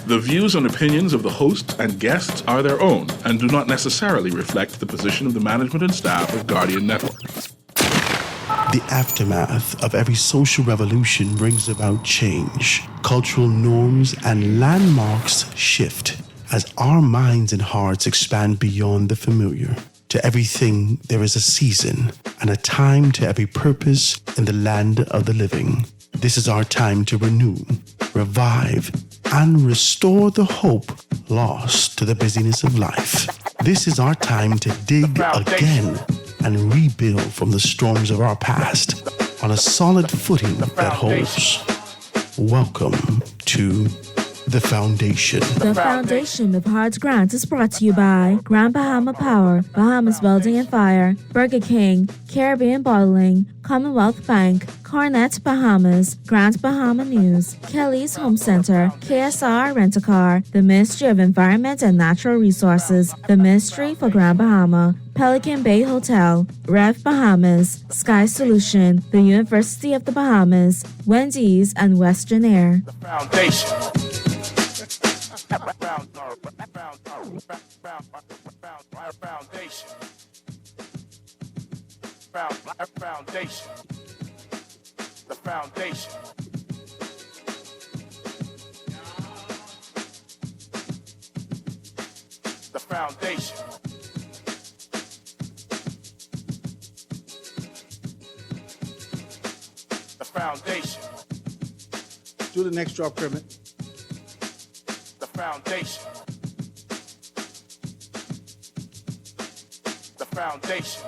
The views and opinions of the host and guests are their own and do not necessarily reflect the position of the management and staff of Guardian Network. The aftermath of every social revolution brings about change. Cultural norms and landmarks shift as our minds and hearts expand beyond the familiar. To everything, there is a season and a time to every purpose in the land of the living. This is our time to renew, revive, and restore the hope lost to the busyness of life. This is our time to dig again and rebuild from the storms of our past on a solid footing that holds. Welcome to The Foundation. The Foundation of Hearts Grant is brought to you by Grand Bahama Power, Bahamas Building and Fire, Burger King, Caribbean Bottling, Commonwealth Bank, Cornet Bahamas, Grand Bahama News, Kelly's Home Center, KSR Rent-A-Car, the Ministry of Environment and Natural Resources, the Ministry for Grand Bahama, Pelican Bay Hotel, Rev Bahamas, Sky Solution, the University of the Bahamas, Wendy's, and Western Air. The Foundation. Foundation. The Foundation. The Foundation. The Foundation. Do the next drop, Kermit. The Foundation. The Foundation.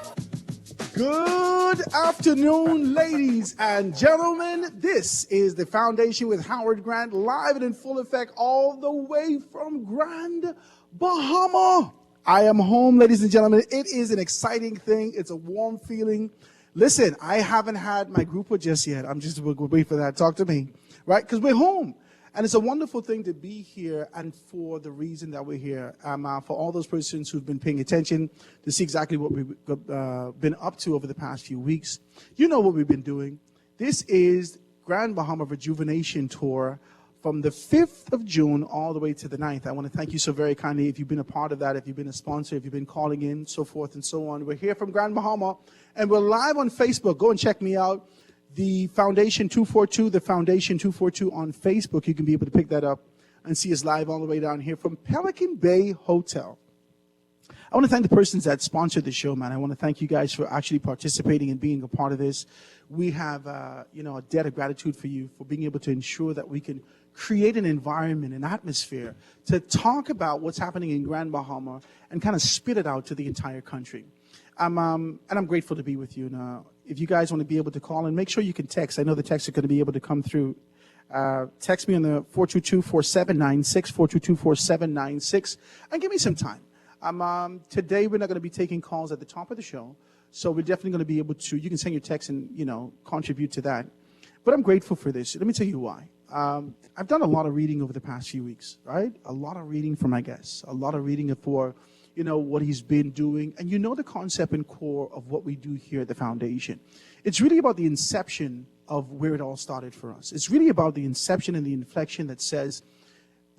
Good afternoon, ladies and gentlemen. This is The Foundation with Howard Grant, live and in full effect all the way from Grand Bahama. I am home, ladies and gentlemen. It is an exciting thing. It's a warm feeling. Listen, I haven't had my grouper just yet. I'm just going to wait for that. Talk to me, right? Because we're home. And it's a wonderful thing to be here, and for the reason that we're here. For all those persons who've been paying attention to see exactly what we've been up to over the past few weeks, you know what we've been doing. This is Grand Bahama Rejuvenation Tour from the 5th of June all the way to the 9th. I want to thank you so very kindly if you've been a part of that, if you've been a sponsor, if you've been calling in, so forth and so on. We're here from Grand Bahama, and we're live on Facebook. Go and check me out. The Foundation 242, The Foundation 242 on Facebook. You can be able to pick that up and see us live all the way down here from Pelican Bay Hotel. I want to thank the persons that sponsored the show, man. I want to thank you guys for actually participating and being a part of this. We have, a debt of gratitude for you for being able to ensure that we can create an environment, an atmosphere to talk about what's happening in Grand Bahama and kind of spit it out to the entire country. And I'm grateful to be with you now. If you guys want to be able to call in, make sure you can text. I know the texts are going to be able to come through. Text me on the 422-4796, 422-4796, and give me some time. Today we're not going to be taking calls at the top of the show, so we're definitely going to be able to, you can send your text and, contribute to that. But I'm grateful for this. Let me tell you why. I've done a lot of reading over the past few weeks, right? A lot of reading for my guests, a lot of reading for what he's been doing. And the concept and core of what we do here at the Foundation. It's really about the inception of where it all started for us. It's really about the inception and the inflection that says,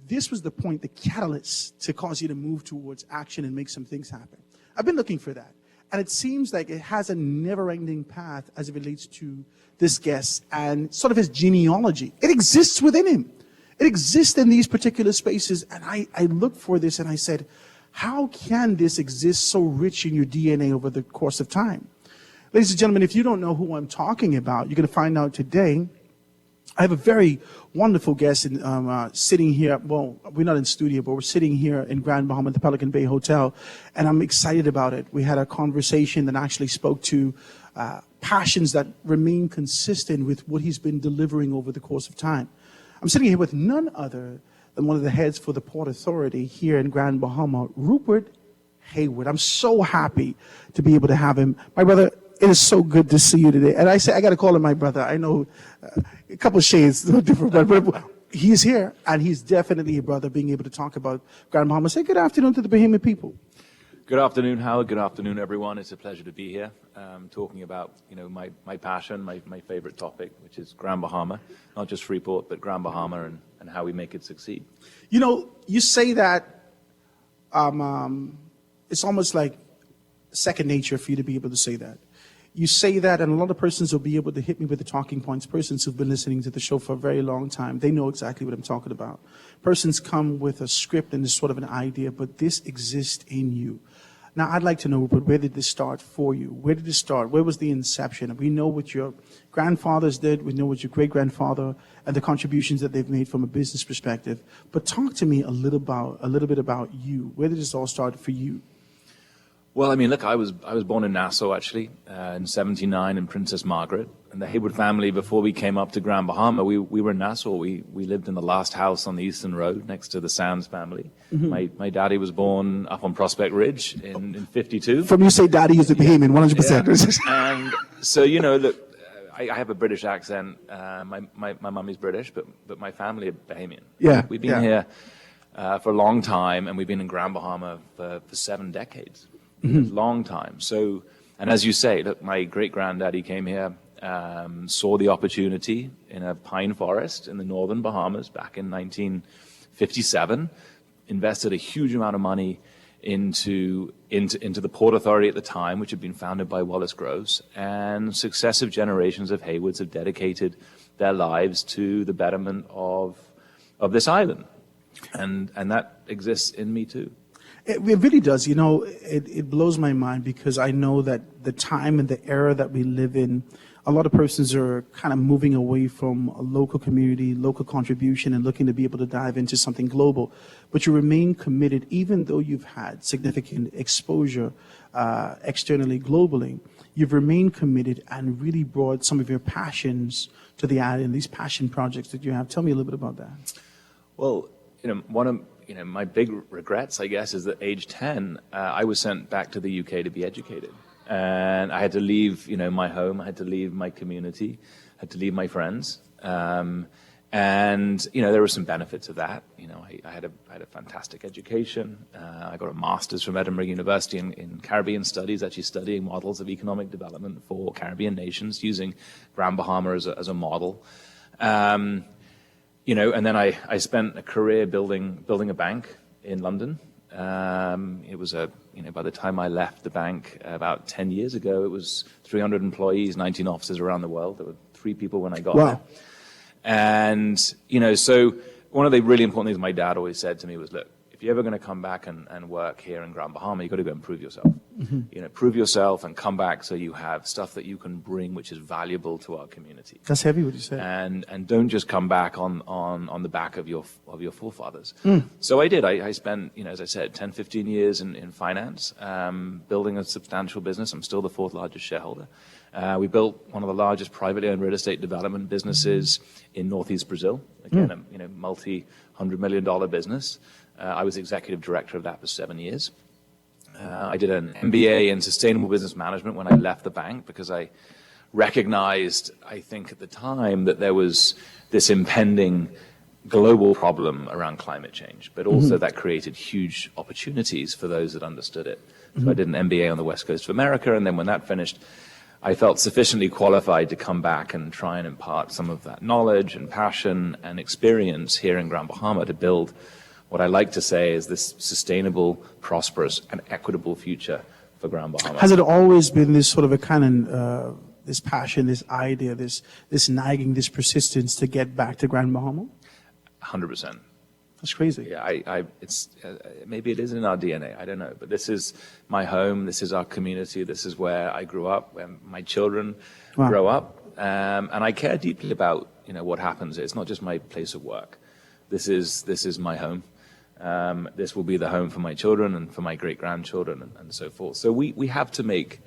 this was the point, the catalyst to cause you to move towards action and make some things happen. I've been looking for that. And it seems like it has a never-ending path as it relates to this guest and sort of his genealogy. It exists within him. It exists in these particular spaces. And I looked for this and I said, how can this exist so rich in your DNA over the course of time? Ladies and gentlemen, if you don't know who I'm talking about, you're going to find out today. I have a very wonderful guest sitting here. Well, we're not in studio, but we're sitting here in Grand Bahama at the Pelican Bay Hotel, and I'm excited about it. We had a conversation that actually spoke to passions that remain consistent with what he's been delivering over the course of time. I'm sitting here with none other than one of the heads for the Port Authority here in Grand Bahama, Rupert Hayward. I'm so happy to be able to have him. My brother, it is so good to see you today. And I say, I got to call him my brother. I know a couple of shades, different, but he's here, and he's definitely a brother, being able to talk about Grand Bahama. Say good afternoon to the Bahamian people. Good afternoon, Howard. Good afternoon, everyone. It's a pleasure to be here, talking about my passion, my favorite topic, which is Grand Bahama, not just Freeport, but Grand Bahama and and how we make it succeed. You know, you say that it's almost like second nature for you to be able to say that. You say that, and a lot of persons will be able to hit me with the talking points. Persons who've been listening to the show for a very long time, they know exactly what I'm talking about. Persons come with a script and this sort of an idea, but this exists in you. Now, I'd like to know, but where did this start for you? Where did it start? Where was the inception? We know what your grandfathers did. We know what your great-grandfather and the contributions that they've made from a business perspective. But talk to me a little bit about you. Where did this all start for you? Well, I mean, look, I was born in Nassau, actually, in '79 in Princess Margaret. And the Haywood family, before we came up to Grand Bahama, we were in Nassau. We lived in the last house on the Eastern Road next to the Sands family. Mm-hmm. My daddy was born up on Prospect Ridge in '52. From you say daddy is a Bahamian, 100%. Yeah. And so, you know, look, I have a British accent. My mummy's British, but my family are Bahamian. Yeah. We've been here for a long time, and we've been in Grand Bahama for 7 decades. Mm-hmm. Long time. So, and as you say, look, my great-granddaddy came here, saw the opportunity in a pine forest in the northern Bahamas back in 1957, invested a huge amount of money into the Port Authority at the time, which had been founded by Wallace Groves, and successive generations of Haywoods have dedicated their lives to the betterment of this island, and that exists in me too. It really does. You know, it blows my mind because I know that the time and the era that we live in, a lot of persons are kind of moving away from a local community, local contribution, and looking to be able to dive into something global. But you remain committed, even though you've had significant exposure externally, globally. You've remained committed and really brought some of your passions to the island, these passion projects that you have. Tell me a little bit about that. Well, you know, one of my big regrets, I guess, is that age 10, I was sent back to the UK to be educated. And I had to leave, my home. I had to leave my community. I had to leave my friends. And, there were some benefits of that. I had a fantastic education. I got a master's from Edinburgh University in Caribbean Studies, actually studying models of economic development for Caribbean nations, using Grand Bahama as a model. And then I spent a career building a bank in London. It was by the time I left the bank about 10 years ago, it was 300 employees, 19 offices around the world. There were 3 people when I got there. And, so one of the really important things my dad always said to me was, look, if you're ever going to come back and work here in Grand Bahama, you've got to go and prove yourself. Mm-hmm. Prove yourself and come back so you have stuff that you can bring which is valuable to our community. That's heavy what you said. And don't just come back on the back of your forefathers. So I did. I spent, as I said, 10, 15 years in finance, building a substantial business. I'm still the 4th largest shareholder. We built one of the largest privately owned real estate development businesses in Northeast Brazil. Again, a multi-$100 million business. I was executive director of that for 7 years. I did an MBA in sustainable business management when I left the bank because I recognized, I think at the time, that there was this impending global problem around climate change, but also that created huge opportunities for those that understood it. So I did an MBA on the West Coast of America, and then when that finished, I felt sufficiently qualified to come back and try and impart some of that knowledge and passion and experience here in Grand Bahama to build what I like to say is this sustainable, prosperous, and equitable future for Grand Bahama. Has it always been this sort of a kind of, this passion, this idea, this nagging, this persistence to get back to Grand Bahama? 100%. That's crazy. Yeah, it's maybe it is in our DNA. I don't know, but this is my home. This is our community. This is where I grew up, where my children grow up, and I care deeply about what happens. It's not just my place of work. This is my home. This will be the home for my children and for my great-grandchildren and so forth. So we have to make,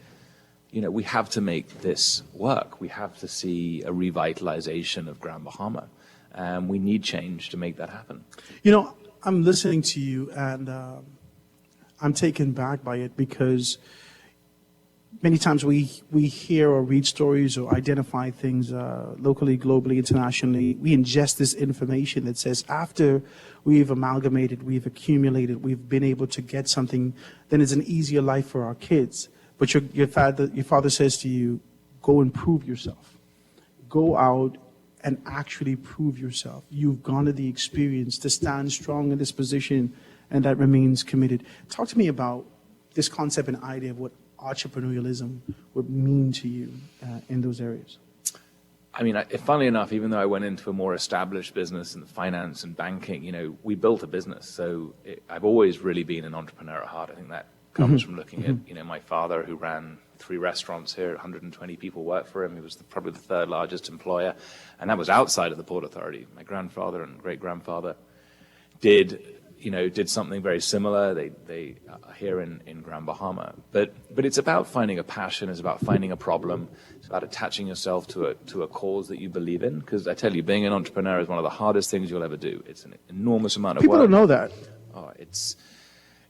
we have to make this work. We have to see a revitalization of Grand Bahama. We need change to make that happen. I'm listening to you and I'm taken back by it because many times we hear or read stories or identify things locally, globally, internationally. We ingest this information that says after we've amalgamated, we've accumulated, we've been able to get something, then it's an easier life for our kids. But your father says to you, go and prove yourself. Go out and actually prove yourself. You've garnered the experience to stand strong in this position, and that remains committed. Talk to me about this concept and idea of what entrepreneurialism would mean to you in those areas. I mean, funnily enough, even though I went into a more established business in finance and banking, you know, we built a business. So I've always really been an entrepreneur at heart. I think that comes from looking at, you know, my father who ran 3 restaurants here, 120 people worked for him. He was probably the 3rd largest employer, and that was outside of the Port Authority. My grandfather and great-grandfather did something very similar. They are here in Grand Bahama. But it's about finding a passion. It's about finding a problem. It's about attaching yourself to a cause that you believe in. Because I tell you, being an entrepreneur is one of the hardest things you'll ever do. It's an enormous amount of work. People don't know that. Oh,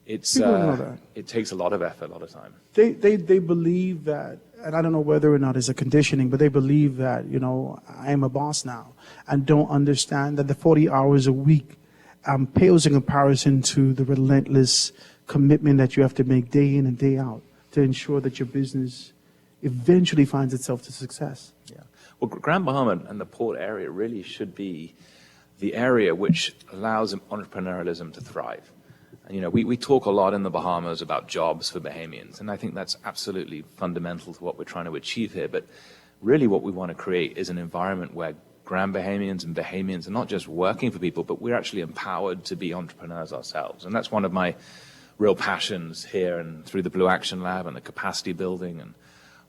People don't know that. It takes a lot of effort, a lot of time. They believe that, and I don't know whether or not it's a conditioning, but they believe that, you know, I am a boss now, and don't understand that the 40 hours a week pales in comparison to the relentless commitment that you have to make day in and day out to ensure that your business eventually finds itself to success. Yeah. Well, Grand Bahama and the port area really should be the area which allows entrepreneurialism to thrive. And, you know, we talk a lot in the Bahamas about jobs for Bahamians, and I think that's absolutely fundamental to what we're trying to achieve here. But really what we want to create is an environment where Grand Bahamians and Bahamians are not just working for people, but we're actually empowered to be entrepreneurs ourselves. And that's one of my real passions here and through the Blue Action Lab and the capacity building and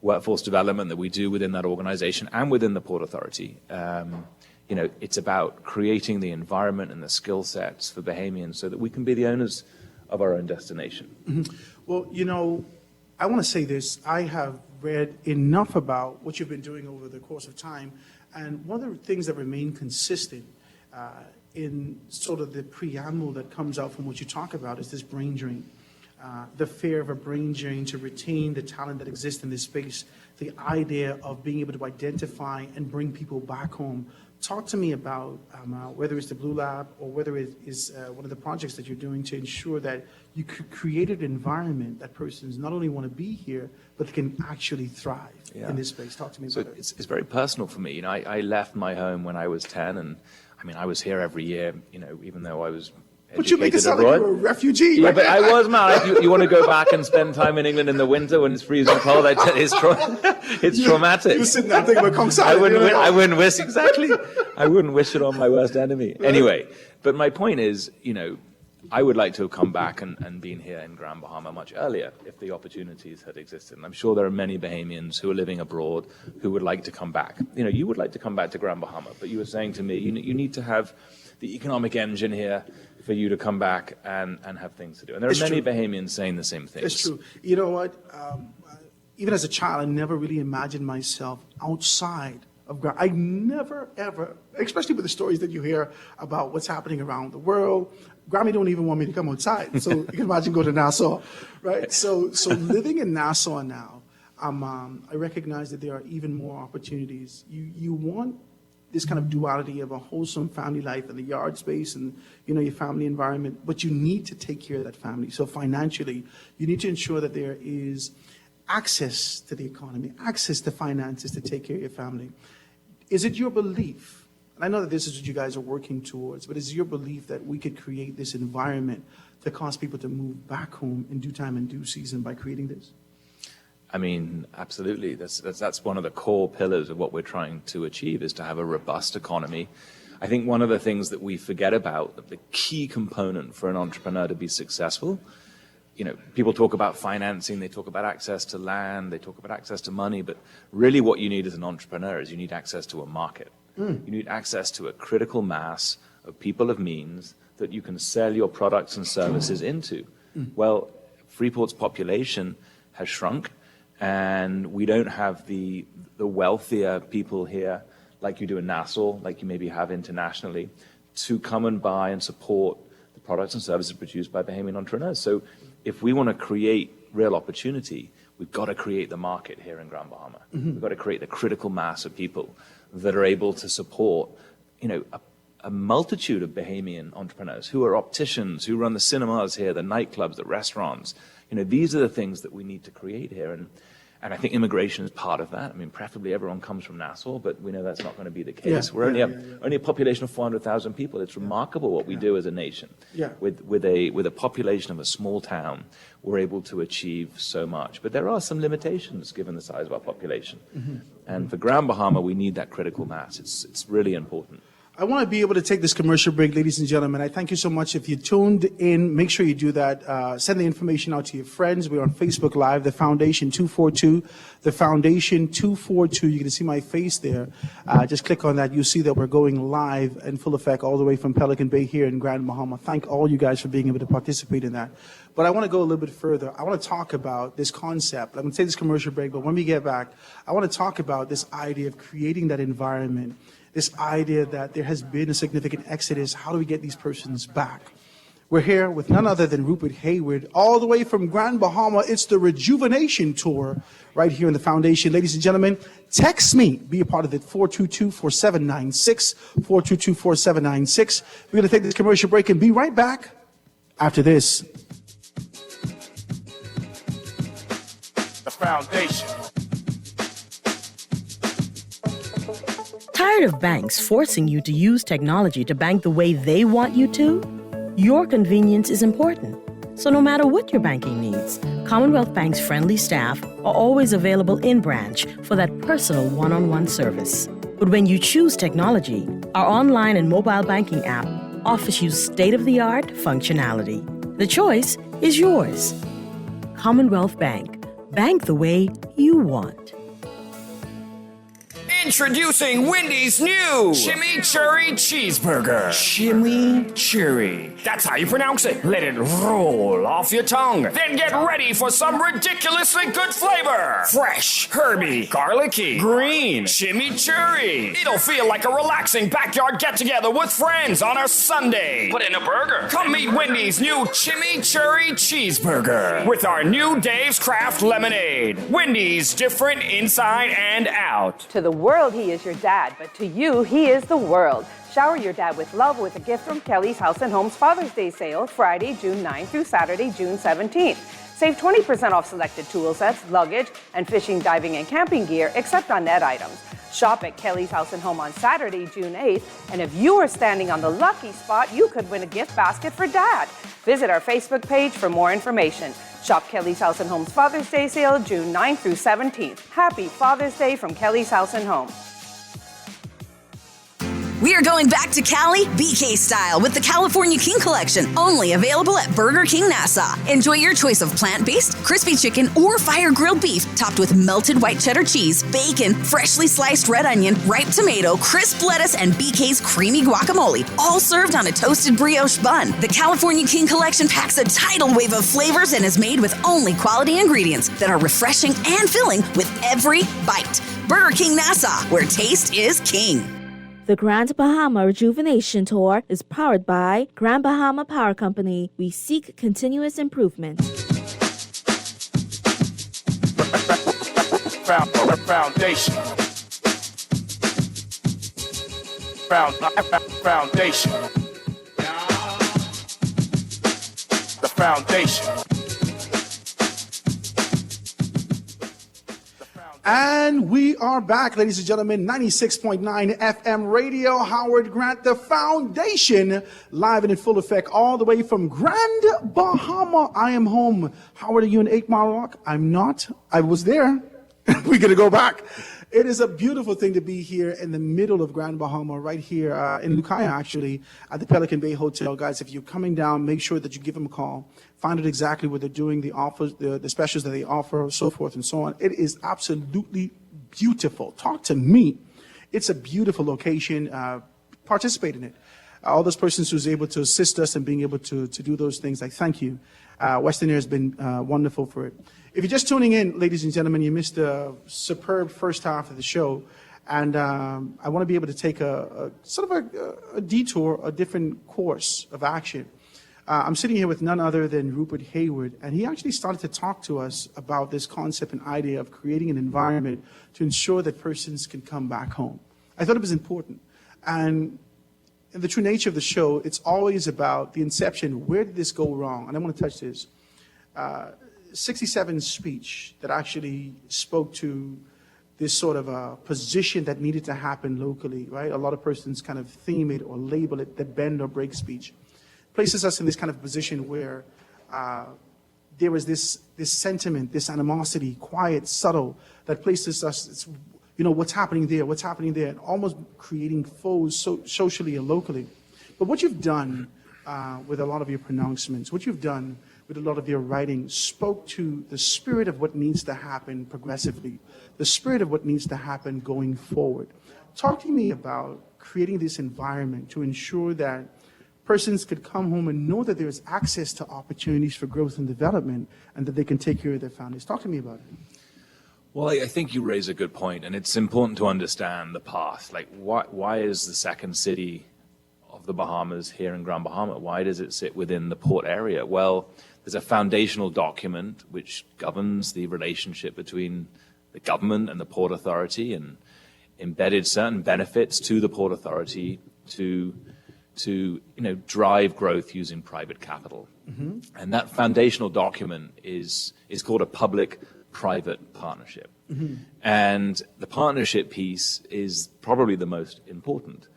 workforce development that we do within that organization and within the Port Authority. You know, it's about creating the environment and the skill sets for Bahamians so that we can be the owners of our own destination. Mm-hmm. Well, you know, I want to say this. I have read enough about what you've been doing over the course of time. And one of the things that remain consistent in sort of the preamble that comes out from what you talk about is this brain drain. The fear of a brain drain to retain the talent that exists in this space, the idea of being able to identify and bring people back home. Talk to me about whether it's the Blue Lab or whether it is one of the projects that you're doing to ensure that you could create an environment that persons not only want to be here, but can actually thrive in this space. Talk to me about it. It's very personal for me. You know, I left my home when I was 10, and I mean, I was here every year, you know, even though I was but you make it sound abroad. like you were a refugee. Yeah, but I was, man. You want to go back and spend time in England in the winter when it's freezing cold? It's traumatic. You were sitting there thinking about Kong Sai. I wouldn't wish I wouldn't wish it on my worst enemy. Right. Anyway, but my point is, you know, I would like to have come back and been here in Grand Bahama much earlier if the opportunities had existed. And I'm sure there are many Bahamians who are living abroad who would like to come back. You know, you would like to come back to Grand Bahama, but you were saying to me, you need to have the economic engine here for you to come back and have things to do. And there are many Bahamians saying the same thing. It's true. You know what? Even as a child, I never really imagined myself outside of Grand. I never, ever, especially with the stories that you hear about what's happening around the world, Grammy don't even want me to come outside. So you can imagine go to Nassau, right? So living in Nassau now, I recognize that there are even more opportunities. You want this kind of duality of a wholesome family life and the yard space and, you know, your family environment, but you need to take care of that family. So financially, you need to ensure that there is access to the economy, access to finances to take care of your family. Is it your belief, and I know that this is what you guys are working towards, but is it your belief that we could create this environment to cause people to move back home in due time and due season by creating this? I mean, absolutely. That's one of the core pillars of what we're trying to achieve, is to have a robust economy. I think one of the things that we forget about, the key component for an entrepreneur to be successful, you know, people talk about financing, they talk about access to land, they talk about access to money, but really what you need as an entrepreneur is you need access to a market. You need access to a critical mass of people of means that you can sell your products and services into. Well, Freeport's population has shrunk, and we don't have the wealthier people here like you do in Nassau, like you maybe have internationally, to come and buy and support the products and services produced by Bahamian entrepreneurs. So if we want to create real opportunity, we've got to create the market here in Grand Bahama. We've got to create the critical mass of people that are able to support, you know, a multitude of Bahamian entrepreneurs who are opticians, who run the cinemas here, the nightclubs, the restaurants. You know, these are the things that we need to create here. And I think immigration is part of that. I mean, preferably everyone comes from Nassau, but we know that's not going to be the case. Yeah, We're only a population of 400,000 people. It's remarkable what we do as a nation. Yeah. With a population of a small town, we're able to achieve so much. But there are some limitations given the size of our population. And for Grand Bahama, we need that critical mass. It's really important. I want to be able to take this commercial break, ladies and gentlemen. I thank you so much. If you tuned in, make sure you do that. Send the information out to your friends. We're on Facebook Live, The Foundation 242. The Foundation 242. You can see my face there. Just click on that. You'll see that we're going live in full effect all the way from Pelican Bay here in Grand Bahama. Thank all you guys for being able to participate in that. But I want to go a little bit further. I want to talk about this concept. I'm going to take this commercial break, but when we get back, I want to talk about this idea of creating that environment. This idea that there has been a significant exodus. How do we get these persons back? We're here with none other than Rupert Hayward, all the way from Grand Bahama. It's the Rejuvenation Tour right here in the Foundation. Ladies and gentlemen, text me. Be a part of it. 422-4796. 422-4796. We're going to take this commercial break and be right back after this. The Foundation. Tired of banks forcing you to use technology to bank the way they want you to? Your convenience is important. So no matter what your banking needs, Commonwealth Bank's friendly staff are always available in branch for that personal one-on-one service. But when you choose technology, our online and mobile banking app offers you state-of-the-art functionality. The choice is yours. Commonwealth Bank. Bank the way you want. Introducing Wendy's new Chimichurri Cheeseburger. Chimichurri. That's how you pronounce it. Let it roll off your tongue. Then get ready for some ridiculously good flavor. Fresh, herby, garlicky, green, chimichurri. It'll feel like a relaxing backyard get-together with friends on a Sunday. But in a burger. Come meet Wendy's new Chimichurri Cheeseburger with our new Dave's Craft Lemonade. Wendy's, different inside and out. To the world, he is your dad, but to you, he is the world. Shower your dad with love with a gift from Kelly's House and Home's Father's Day sale, Friday, June 9th through Saturday, June 17th. Save 20% off selected tool sets, luggage, and fishing, diving, and camping gear, except on net items. Shop at Kelly's House and Home on Saturday, June 8th, and if you are standing on the lucky spot, you could win a gift basket for Dad. Visit our Facebook page for more information. Shop Kelly's House and Home's Father's Day sale, June 9th through 17th. Happy Father's Day from Kelly's House and Home. We are going back to Cali, BK style, with the California King Collection, only available at Burger King Nassau. Enjoy your choice of plant-based, crispy chicken, or fire-grilled beef, topped with melted white cheddar cheese, bacon, freshly sliced red onion, ripe tomato, crisp lettuce, and BK's creamy guacamole, all served on a toasted brioche bun. The California King Collection packs a tidal wave of flavors and is made with only quality ingredients that are refreshing and filling with every bite. Burger King Nassau, where taste is king. The Grand Bahama Rejuvenation Tour is powered by Grand Bahama Power Company. We seek continuous improvement. Foundation. Foundation. The Foundation. And we are back, ladies and gentlemen, 96.9 FM radio, Howard Grant, the Foundation, live and in full effect, all the way from Grand Bahama. I am home. Howard, are you in 8 Mile Rock? I'm not. I was there. We're going to go back. It is a beautiful thing to be here in the middle of Grand Bahama, right here in Lucaya, actually, at the Pelican Bay Hotel. Guys, if you're coming down, make sure that you give them a call. Find out exactly what they're doing, the offers, the specials that they offer, so forth and so on. It is absolutely beautiful. Talk to me. It's a beautiful location. Participate in it. All those persons who's able to assist us in being able to do those things, I thank you. Western Air has been wonderful for it. If you're just tuning in, ladies and gentlemen, you missed a superb first half of the show. And I want to be able to take a sort of a detour, a different course of action. I'm sitting here with none other than Rupert Hayward, and he actually started to talk to us about this concept and idea of creating an environment to ensure that persons can come back home. I thought it was important. And in the true nature of the show, it's always about the inception. Where did this go wrong? And I want to touch this. '67 speech that actually spoke to this sort of a position that needed to happen locally, right? A lot of persons kind of theme it or label it the bend or break speech. Places us in this kind of position where there was this sentiment, this animosity, quiet, subtle, that places us, it's, what's happening there, and almost creating foes socially and locally. But what you've done with a lot of your pronouncements, what you've done with a lot of your writing, spoke to the spirit of what needs to happen progressively, the spirit of what needs to happen going forward. Talk to me about creating this environment to ensure that persons could come home and know that there's access to opportunities for growth and development and that they can take care of their families. Talk to me about it. Well, I think you raise a good point, and it's important to understand the path. Like, why is the second city of the Bahamas here in Grand Bahama? Why does it sit within the port area? Well, there's a foundational document which governs the relationship between the government and the Port Authority, and embedded certain benefits to the Port Authority to drive growth using private capital. Mm-hmm. And that foundational document is called a public-private partnership. Mm-hmm. And the partnership piece is probably the most important.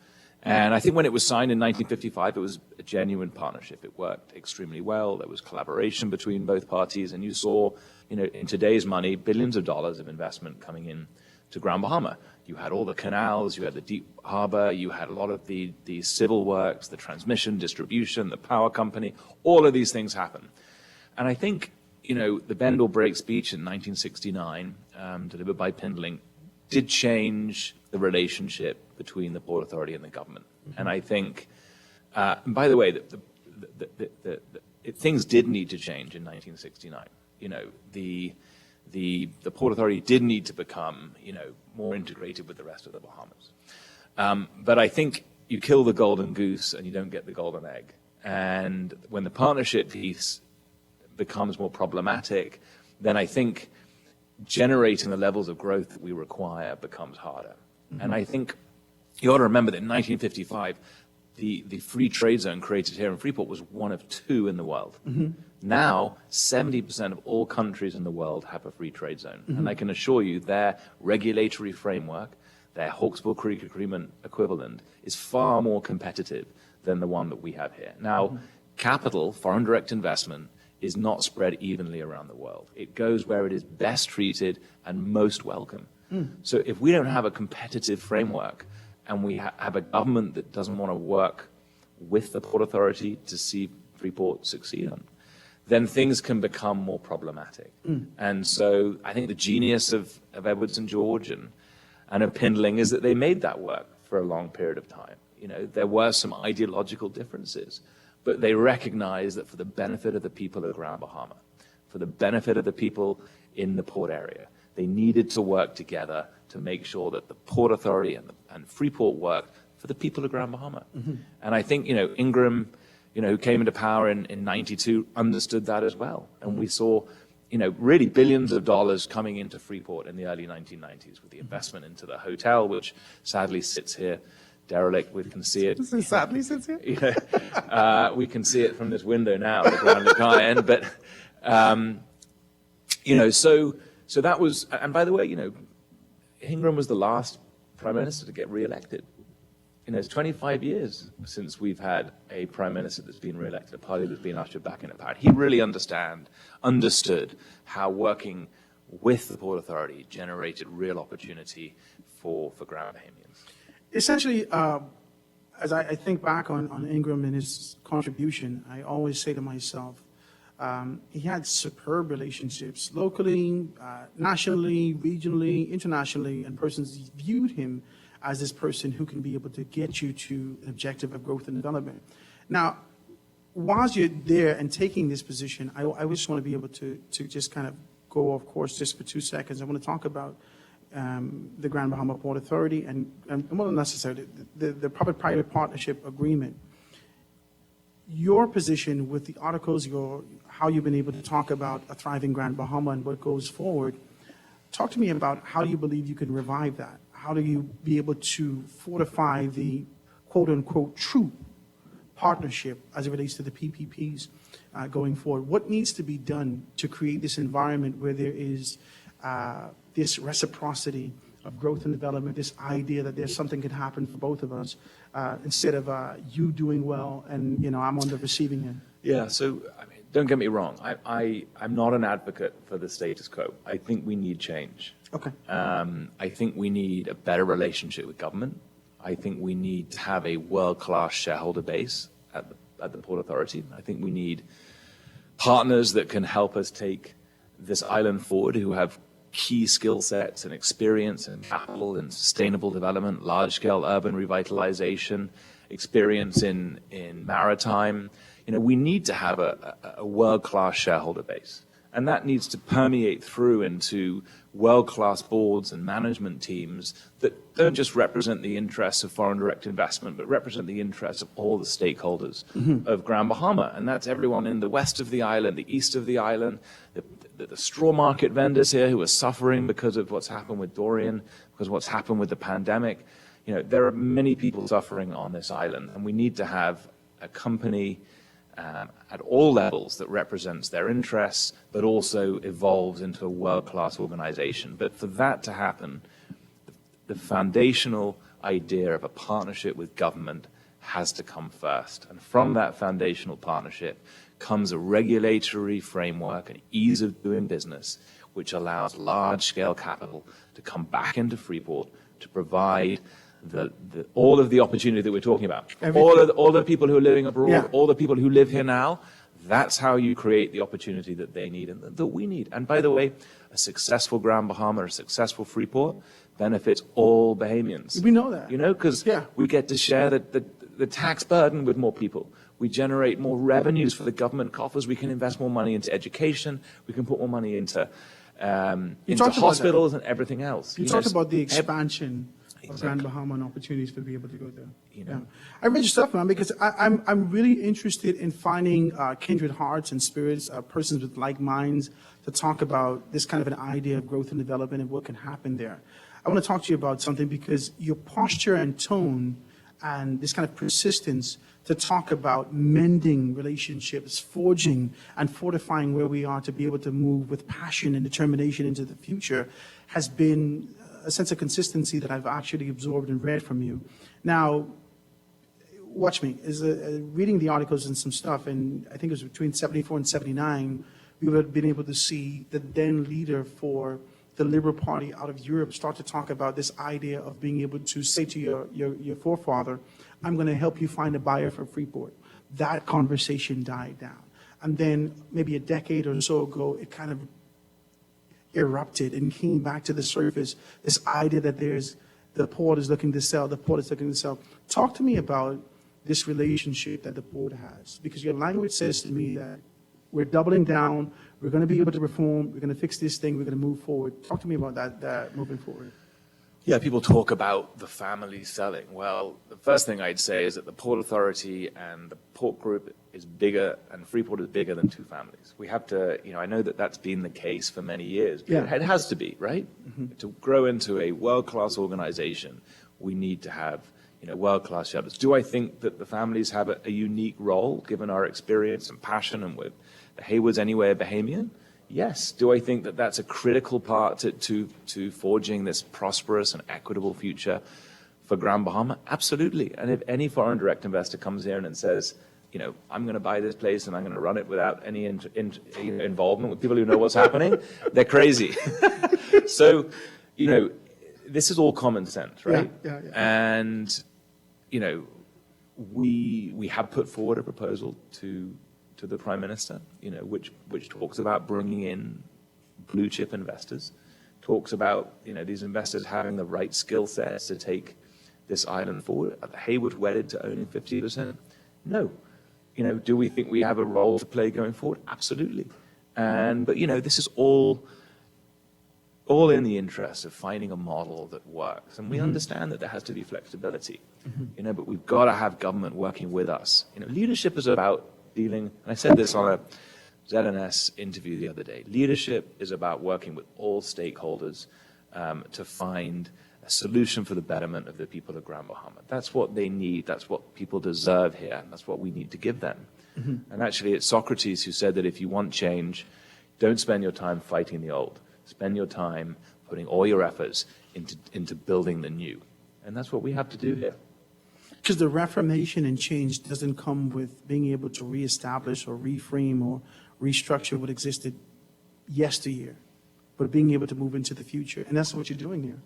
And I think when it was signed in 1955, it was a genuine partnership. It worked extremely well. There was collaboration between both parties, and you saw, in today's money, billions of dollars of investment coming in to Grand Bahama. You had all the canals, you had the deep harbor, you had a lot of the civil works, the transmission, distribution, the power company, all of these things happen. And I think, the bend or break speech in 1969, delivered by Pindling, did change the relationship between the Port Authority and the government. Mm-hmm. And I think, and by the way, things did need to change in 1969. The Port Authority did need to become, more integrated with the rest of the Bahamas. But I think you kill the golden goose and you don't get the golden egg. And when the partnership piece becomes more problematic, then I think generating the levels of growth that we require becomes harder. Mm-hmm. And I think you ought to remember that in 1955, the free trade zone created here in Freeport was one of two in the world. Mm-hmm. Now, 70% of all countries in the world have a free trade zone. Mm-hmm. And I can assure you their regulatory framework, their Hawksbill Creek Agreement equivalent, is far more competitive than the one that we have here. Now, mm-hmm. Capital, foreign direct investment, is not spread evenly around the world. It goes where it is best treated and most welcome. Mm. So if we don't have a competitive framework and we have a government that doesn't want to work with the Port Authority to see Freeport succeed, then things can become more problematic. Mm. And so I think the genius of Edward St. George and of Pindling is that they made that work for a long period of time. There were some ideological differences, but they recognized that for the benefit of the people of Grand Bahama, for the benefit of the people in the port area, they needed to work together to make sure that the Port Authority and Freeport worked for the people of Grand Bahama. Mm-hmm. And I think, Ingram, who came into power in 92, understood that as well. And we saw, really billions of dollars coming into Freeport in the early 1990s with the investment into the hotel, which sadly sits here derelict. We can see it. Sadly sits here? We can see it from this window now, the Grand Lucayan. But, so that was, and by the way, Ingram was the last prime minister to get reelected. It's 25 years since we've had a prime minister that's been reelected, a party that's been ushered back into power. He really understood how working with the Port Authority generated real opportunity for Grand Bahamians. Essentially, as I think back on Ingram and his contribution, I always say to myself, he had superb relationships locally, nationally, regionally, internationally, and persons viewed him as this person who can be able to get you to an objective of growth and development. Now, whilst you're there and taking this position, I just want to be able to just kind of go off course just for 2 seconds. I want to talk about the Grand Bahama Port Authority and more than necessarily, the public-private partnership agreement. Your position with the articles, how you've been able to talk about a thriving Grand Bahama and what goes forward. Talk to me about how you believe you can revive that. How do you be able to fortify the quote-unquote true partnership as it relates to the PPPs going forward? What needs to be done to create this environment where there is this reciprocity of growth and development, this idea that there's something can happen for both of us, instead of you doing well and I'm on the receiving end? Yeah, so I mean, don't get me wrong. I'm not an advocate for the status quo. I think we need change. Okay. I think we need a better relationship with government. I think we need to have a world-class shareholder base at the Port Authority. I think we need partners that can help us take this island forward, who have key skill sets and experience and capital and sustainable development, large-scale urban revitalization, experience in maritime. We need to have a world-class shareholder base. And that needs to permeate through into world-class boards and management teams that don't just represent the interests of foreign direct investment, but represent the interests of all the stakeholders of Grand Bahama. And that's everyone in the west of the island, the east of the island, the straw market vendors here who are suffering because of what's happened with Dorian, because of what's happened with the pandemic. There are many people suffering on this island, and we need to have a company at all levels that represents their interests, but also evolves into a world-class organization. But for that to happen, the foundational idea of a partnership with government has to come first. And from that foundational partnership comes a regulatory framework, an ease of doing business, which allows large-scale capital to come back into Freeport to provide all of the opportunity that we're talking about. All the people who are living abroad, all the people who live here now, that's how you create the opportunity that they need and that we need. And by the way, a successful Grand Bahama, a successful Freeport benefits all Bahamians. We know that. Because we get to share the tax burden with more people. We generate more revenues for the government coffers. We can invest more money into education. We can put more money into hospitals and everything else. You talked about the expansion of Grand Bahama and opportunities to be able to go there. I read your stuff, man, because I'm really interested in finding kindred hearts and spirits, persons with like minds, to talk about this kind of an idea of growth and development and what can happen there. I want to talk to you about something because your posture and tone and this kind of persistence to talk about mending relationships, forging and fortifying where we are to be able to move with passion and determination into the future has been a sense of consistency that I've actually absorbed and read from you. Now, watch me. Reading the articles and some stuff, and I think it was between 74 and 79, we would have been able to see the then leader for the Liberal Party out of Europe start to talk about this idea of being able to say to your forefather, I'm going to help you find a buyer for Freeport. That conversation died down. And then maybe a decade or so ago, it kind of erupted and came back to the surface, this idea that the port is looking to sell, the port is looking to sell. Talk to me about this relationship that the port has, because your language says to me that we're doubling down, we're going to be able to reform, we're going to fix this thing, we're going to move forward. Talk to me about that moving forward. Yeah, people talk about the family selling. Well, the first thing I'd say is that the Port Authority and the Port Group is bigger, and Freeport is bigger than two families. We have to, I know that that's been the case for many years. But it has to be, right? Mm-hmm. To grow into a world-class organization, we need to have, world-class shareholders. Do I think that the families have a unique role, given our experience and passion, and with the Haywoods anyway a Bahamian? Yes. Do I think that that's a critical part to forging this prosperous and equitable future for Grand Bahama? Absolutely. And if any foreign direct investor comes here and says, I'm going to buy this place and I'm going to run it without any involvement with people who know what's happening, they're crazy. So, this is all common sense, right? Yeah. And, we have put forward a proposal to the Prime Minister, which talks about bringing in blue chip investors, talks about, these investors having the right skill sets to take this island forward. Are the Haywood wedded to owning 50%? No. Do we think we have a role to play going forward? Absolutely. But this is all in the interest of finding a model that works. And we understand that there has to be flexibility, but we've got to have government working with us. Leadership is about dealing, and I said this on a ZNS interview the other day, leadership is about working with all stakeholders to find a solution for the betterment of the people of Grand Bahama. That's what they need. That's what people deserve here. And that's what we need to give them. And actually, it's Socrates who said that if you want change, don't spend your time fighting the old. Spend your time putting all your efforts into building the new. And that's what we have to do here. Because the reformation and change doesn't come with being able to reestablish or reframe or restructure what existed yesteryear, but being able to move into the future. And that's what you're doing here.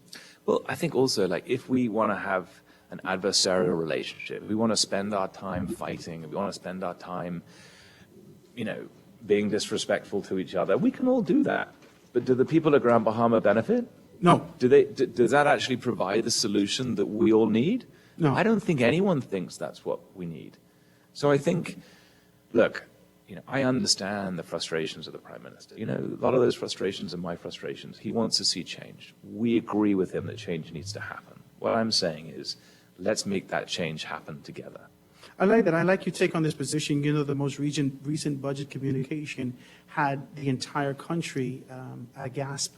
Well, I think also, like, if we want to have an adversarial relationship, we want to spend our time fighting, we want to spend our time, being disrespectful to each other, we can all do that. But do the people of Grand Bahama benefit? No. Does that actually provide the solution that we all need? No. I don't think anyone thinks that's what we need. So I think, look, I understand the frustrations of the Prime Minister. A lot of those frustrations are my frustrations. He wants to see change. We agree with him that change needs to happen. What I'm saying is, let's make that change happen together. I like that. I like your take on this position. The most recent budget communication had the entire country aghast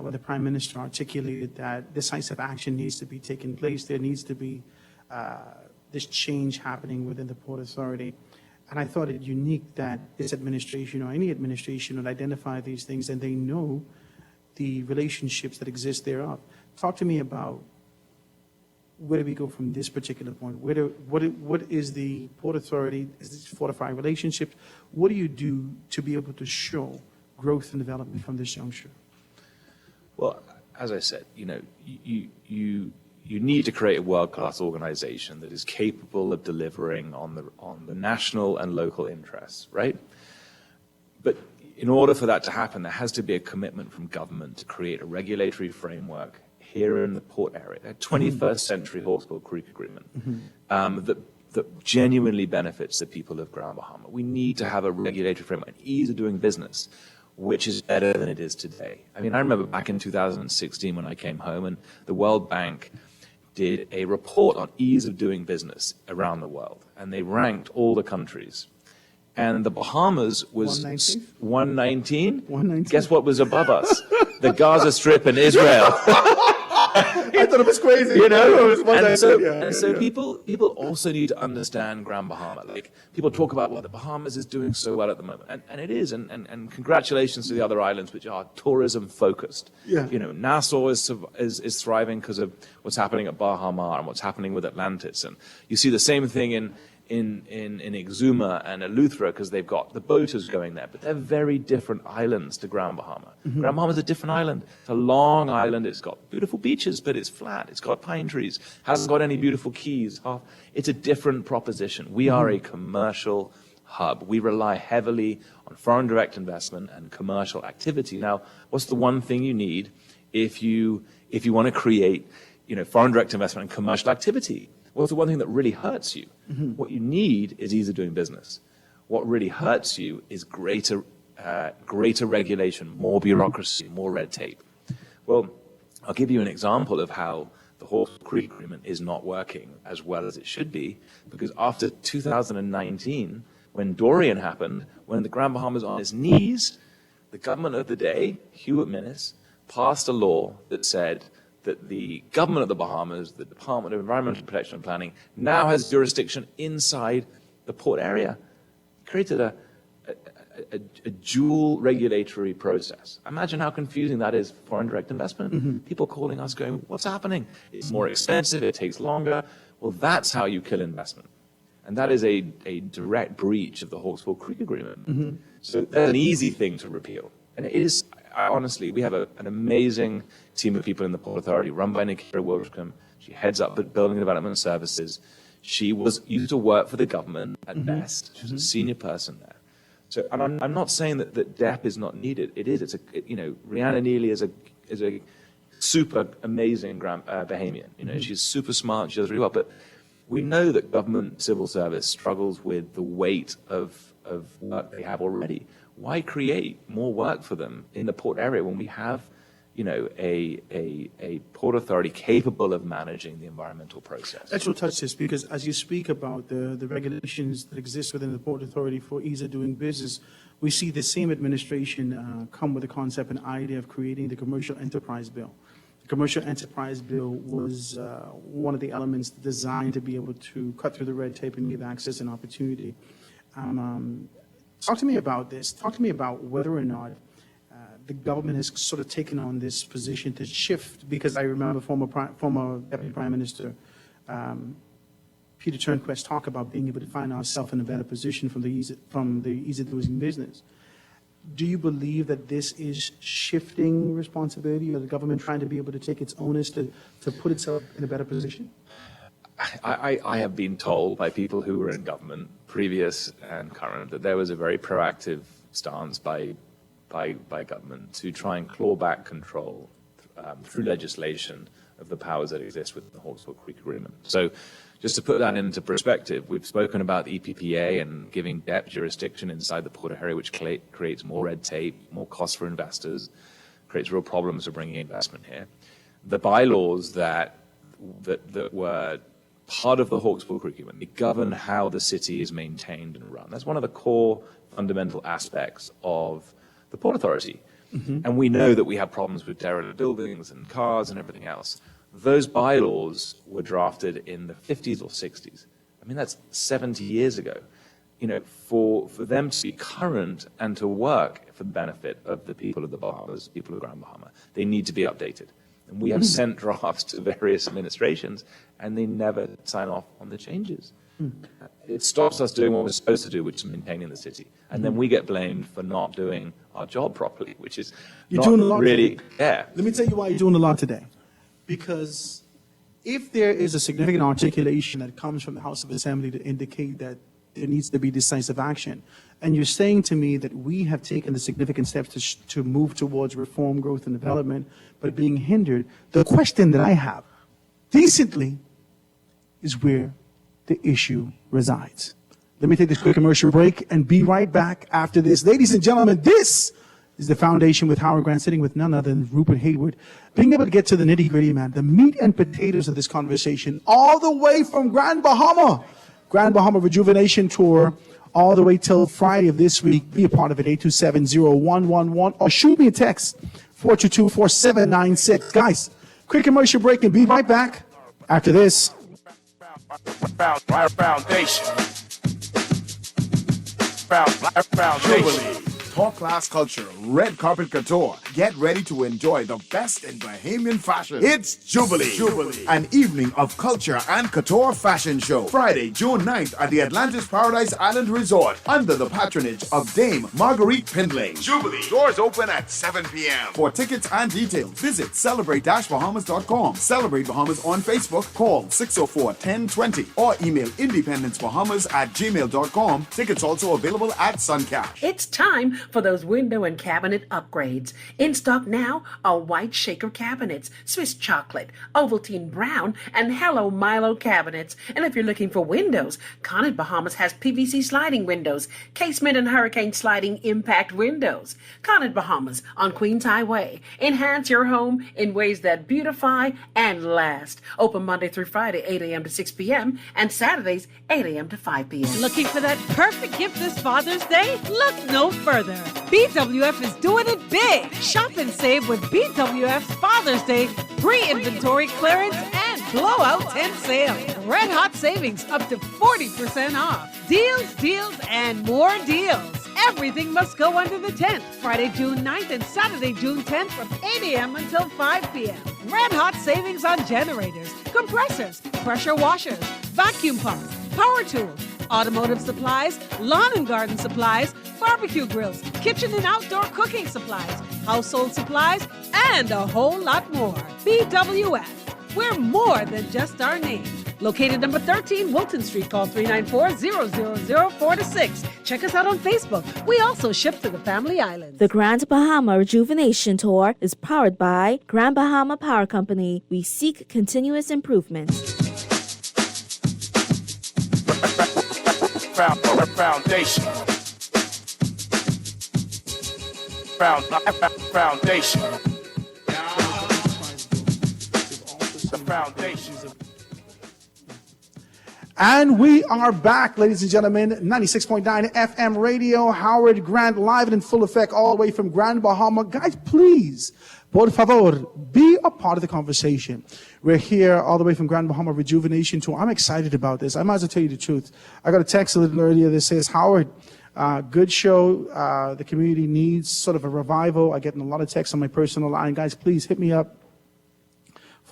when the Prime Minister articulated that decisive action needs to be taking place. There needs to be this change happening within the Port Authority. And I thought it unique that this administration or any administration would identify these things and they know the relationships that exist thereof. Talk to me about where do we go from this particular point? What is the Port Authority? Is this fortify relationships? What do you do to be able to show growth and development from this juncture? Well, as I said, you need to create a world-class organization that is capable of delivering on the national and local interests, right? But in order for that to happen, there has to be a commitment from government to create a regulatory framework here in the port area, a 21st century Hawkesbury Creek Agreement that genuinely benefits the people of Grand Bahama. We need to have a regulatory framework, an ease of doing business, which is better than it is today. I mean, I remember back in 2016 when I came home and the World Bank did a report on ease of doing business around the world, and they ranked all the countries. And the Bahamas was 119. 119. Guess what was above us? The Gaza Strip and Israel. I thought it was crazy. People also need to understand Grand Bahama. Like, people talk about what the Bahamas is doing so well at the moment, and it is. And congratulations to the other islands which are tourism focused. Yeah. Nassau is thriving because of what's happening at Baha Mar and what's happening with Atlantis, and you see the same thing in Exuma and Eleuthera because they've got the boaters going there, but they're very different islands to Grand Bahama. Grand Bahama is a different island. It's a long island. It's got beautiful beaches, but it's flat. It's got pine trees. Hasn't got any beautiful keys. It's a different proposition. We are a commercial hub. We rely heavily on foreign direct investment and commercial activity. Now, what's the one thing you need if you want to create, foreign direct investment and commercial activity? What's the one thing that really hurts you? What you need is ease of doing business. What really hurts you is greater regulation, more bureaucracy, more red tape. Well, I'll give you an example of how the Hawkesbury Creek Agreement is not working as well as it should be, because after 2019, when Dorian happened, when the Grand Bahama was on its knees, the government of the day, Hewitt Minnis, passed a law that said that the government of the Bahamas, the Department of Environmental Protection and Planning, now has jurisdiction inside the port area. It created a dual regulatory process. Imagine how confusing that is for foreign direct investment. People calling us going, what's happening? It's more expensive, it takes longer. Well, that's how you kill investment. And that is a direct breach of the Hawkesbury Creek Agreement. So that's an easy thing to repeal. And it is, honestly, we have an amazing team of people in the Port Authority run by Nikita Wilbraham. She heads up the Building Development Services. She used to work for the government at best. She was a senior person there. So, and I'm not saying that DEP is not needed. It is. Rihanna Neely is a super amazing Bahamian. She's super smart. She does really well. But we know that government civil service struggles with the weight of work they have already. Why create more work for them in the port area when we have, a port authority capable of managing the environmental process? Let's touch this, because as you speak about the regulations that exist within the Port Authority for ease of doing business, we see the same administration come with the concept and idea of creating the Commercial Enterprise Bill. The commercial enterprise bill was one of the elements designed to be able to cut through the red tape and give access and opportunity. Talk to me about this. Talk to me about whether or not the government has sort of taken on this position to shift, because I remember former Deputy Prime Minister Peter Turnquest talk about being able to find ourselves in a better position from the ease of doing business. Do you believe that this is shifting responsibility, or the government trying to be able to take its onus to put itself in a better position? I have been told by people who were in government, previous and current, that there was a very proactive stance by government to try and claw back control through legislation of the powers that exist within the Hawkesbury Creek Agreement. So just to put that into perspective, we've spoken about the EPPA and giving depth jurisdiction inside the Port of area, which creates more red tape, more costs for investors, creates real problems for bringing investment here. The bylaws that were part of the Hawkesbury Creek Agreement, they govern how the city is maintained and run. That's one of the core fundamental aspects of the Port Authority. Mm-hmm. And we know that we have problems with derelict buildings and cars and everything else. Those bylaws were drafted in the 50s or 60s. I mean, that's 70 years ago. You know, for them to be current and to work for the benefit of the people of the Bahamas, people of Grand Bahama, they need to be updated. And we have sent drafts to various administrations, and they never sign off on the changes. It stops us doing what we're supposed to do, which is maintaining the city. And then we get blamed for not doing our job properly, which is you're not doing a lot really today. fair. Let me tell you why you're doing a lot today. Because if there is a significant articulation that comes from the House of Assembly to indicate that there needs to be decisive action, and you're saying to me that we have taken the significant steps to move towards reform, growth, and development, but being hindered, the question that I have, decently, is where the issue resides. Let me take this quick commercial break and be right back after this. Ladies and gentlemen, this is the Foundation with Howard Grant, sitting with none other than Rupert Hayward. Being able to get to the nitty-gritty, man, the meat and potatoes of this conversation, all the way from Grand Bahama. Grand Bahama Rejuvenation Tour, all the way till Friday of this week. Be a part of it, 827-0111, or shoot me a text, 422-4796. Guys, quick commercial break and be right back after this. Foundation. Jubilee. Top class culture, red carpet couture. Get ready to enjoy the best in Bahamian fashion. It's Jubilee. An evening of culture and couture fashion show. Friday, June 9th at the Atlantis Paradise Island Resort under the patronage of Dame Marguerite Pindling. Jubilee. Doors open at 7 p.m. For tickets and details, visit celebrate-bahamas.com. Celebrate Bahamas on Facebook. Call 604-1020 or email independencebahamas@gmail.com. Tickets also available at Suncash. It's time for those window and cabinet upgrades. In stock now are white shaker cabinets, Swiss chocolate, Ovaltine brown, and Hello Milo cabinets. And if you're looking for windows, Conant Bahamas has PVC sliding windows, casement and hurricane sliding impact windows. Conant Bahamas on Queens Highway. Enhance your home in ways that beautify and last. Open Monday through Friday, 8 a.m. to 6 p.m. and Saturdays, 8 a.m. to 5 p.m. Looking for that perfect gift this Father's Day? Look no further. BWF is doing it big. Shop and save with BWF's Father's Day pre-inventory clearance and blowout tent sale. Red hot savings up to 40% off. Deals, and more deals. Everything must go under the tent. Friday, June 9th and Saturday, June 10th from 8 a.m. until 5 p.m. Red hot savings on generators, compressors, pressure washers, vacuum pumps, power tools, automotive supplies, lawn and garden supplies, barbecue grills, kitchen and outdoor cooking supplies, household supplies, and a whole lot more. BWF. We're more than just our name. Located number 13 Wilton Street. Call 394-000-4-6. Check us out on Facebook. We also ship to the Family Islands. The Grand Bahama Rejuvenation Tour is powered by Grand Bahama Power Company. We seek continuous improvement. Foundation. Foundation. The foundation. And we are back, ladies and gentlemen. 96.9 FM radio, Howard Grant, live and in full effect, all the way from Grand Bahama. Guys, please, por favor, be a part of the conversation. We're here all the way from Grand Bahama Rejuvenation Tour. I'm excited about this. I might as well tell you the truth. I got a text a little earlier that says, Howard, good show. The community needs sort of a revival. I get a lot of texts on my personal line. Guys, please hit me up.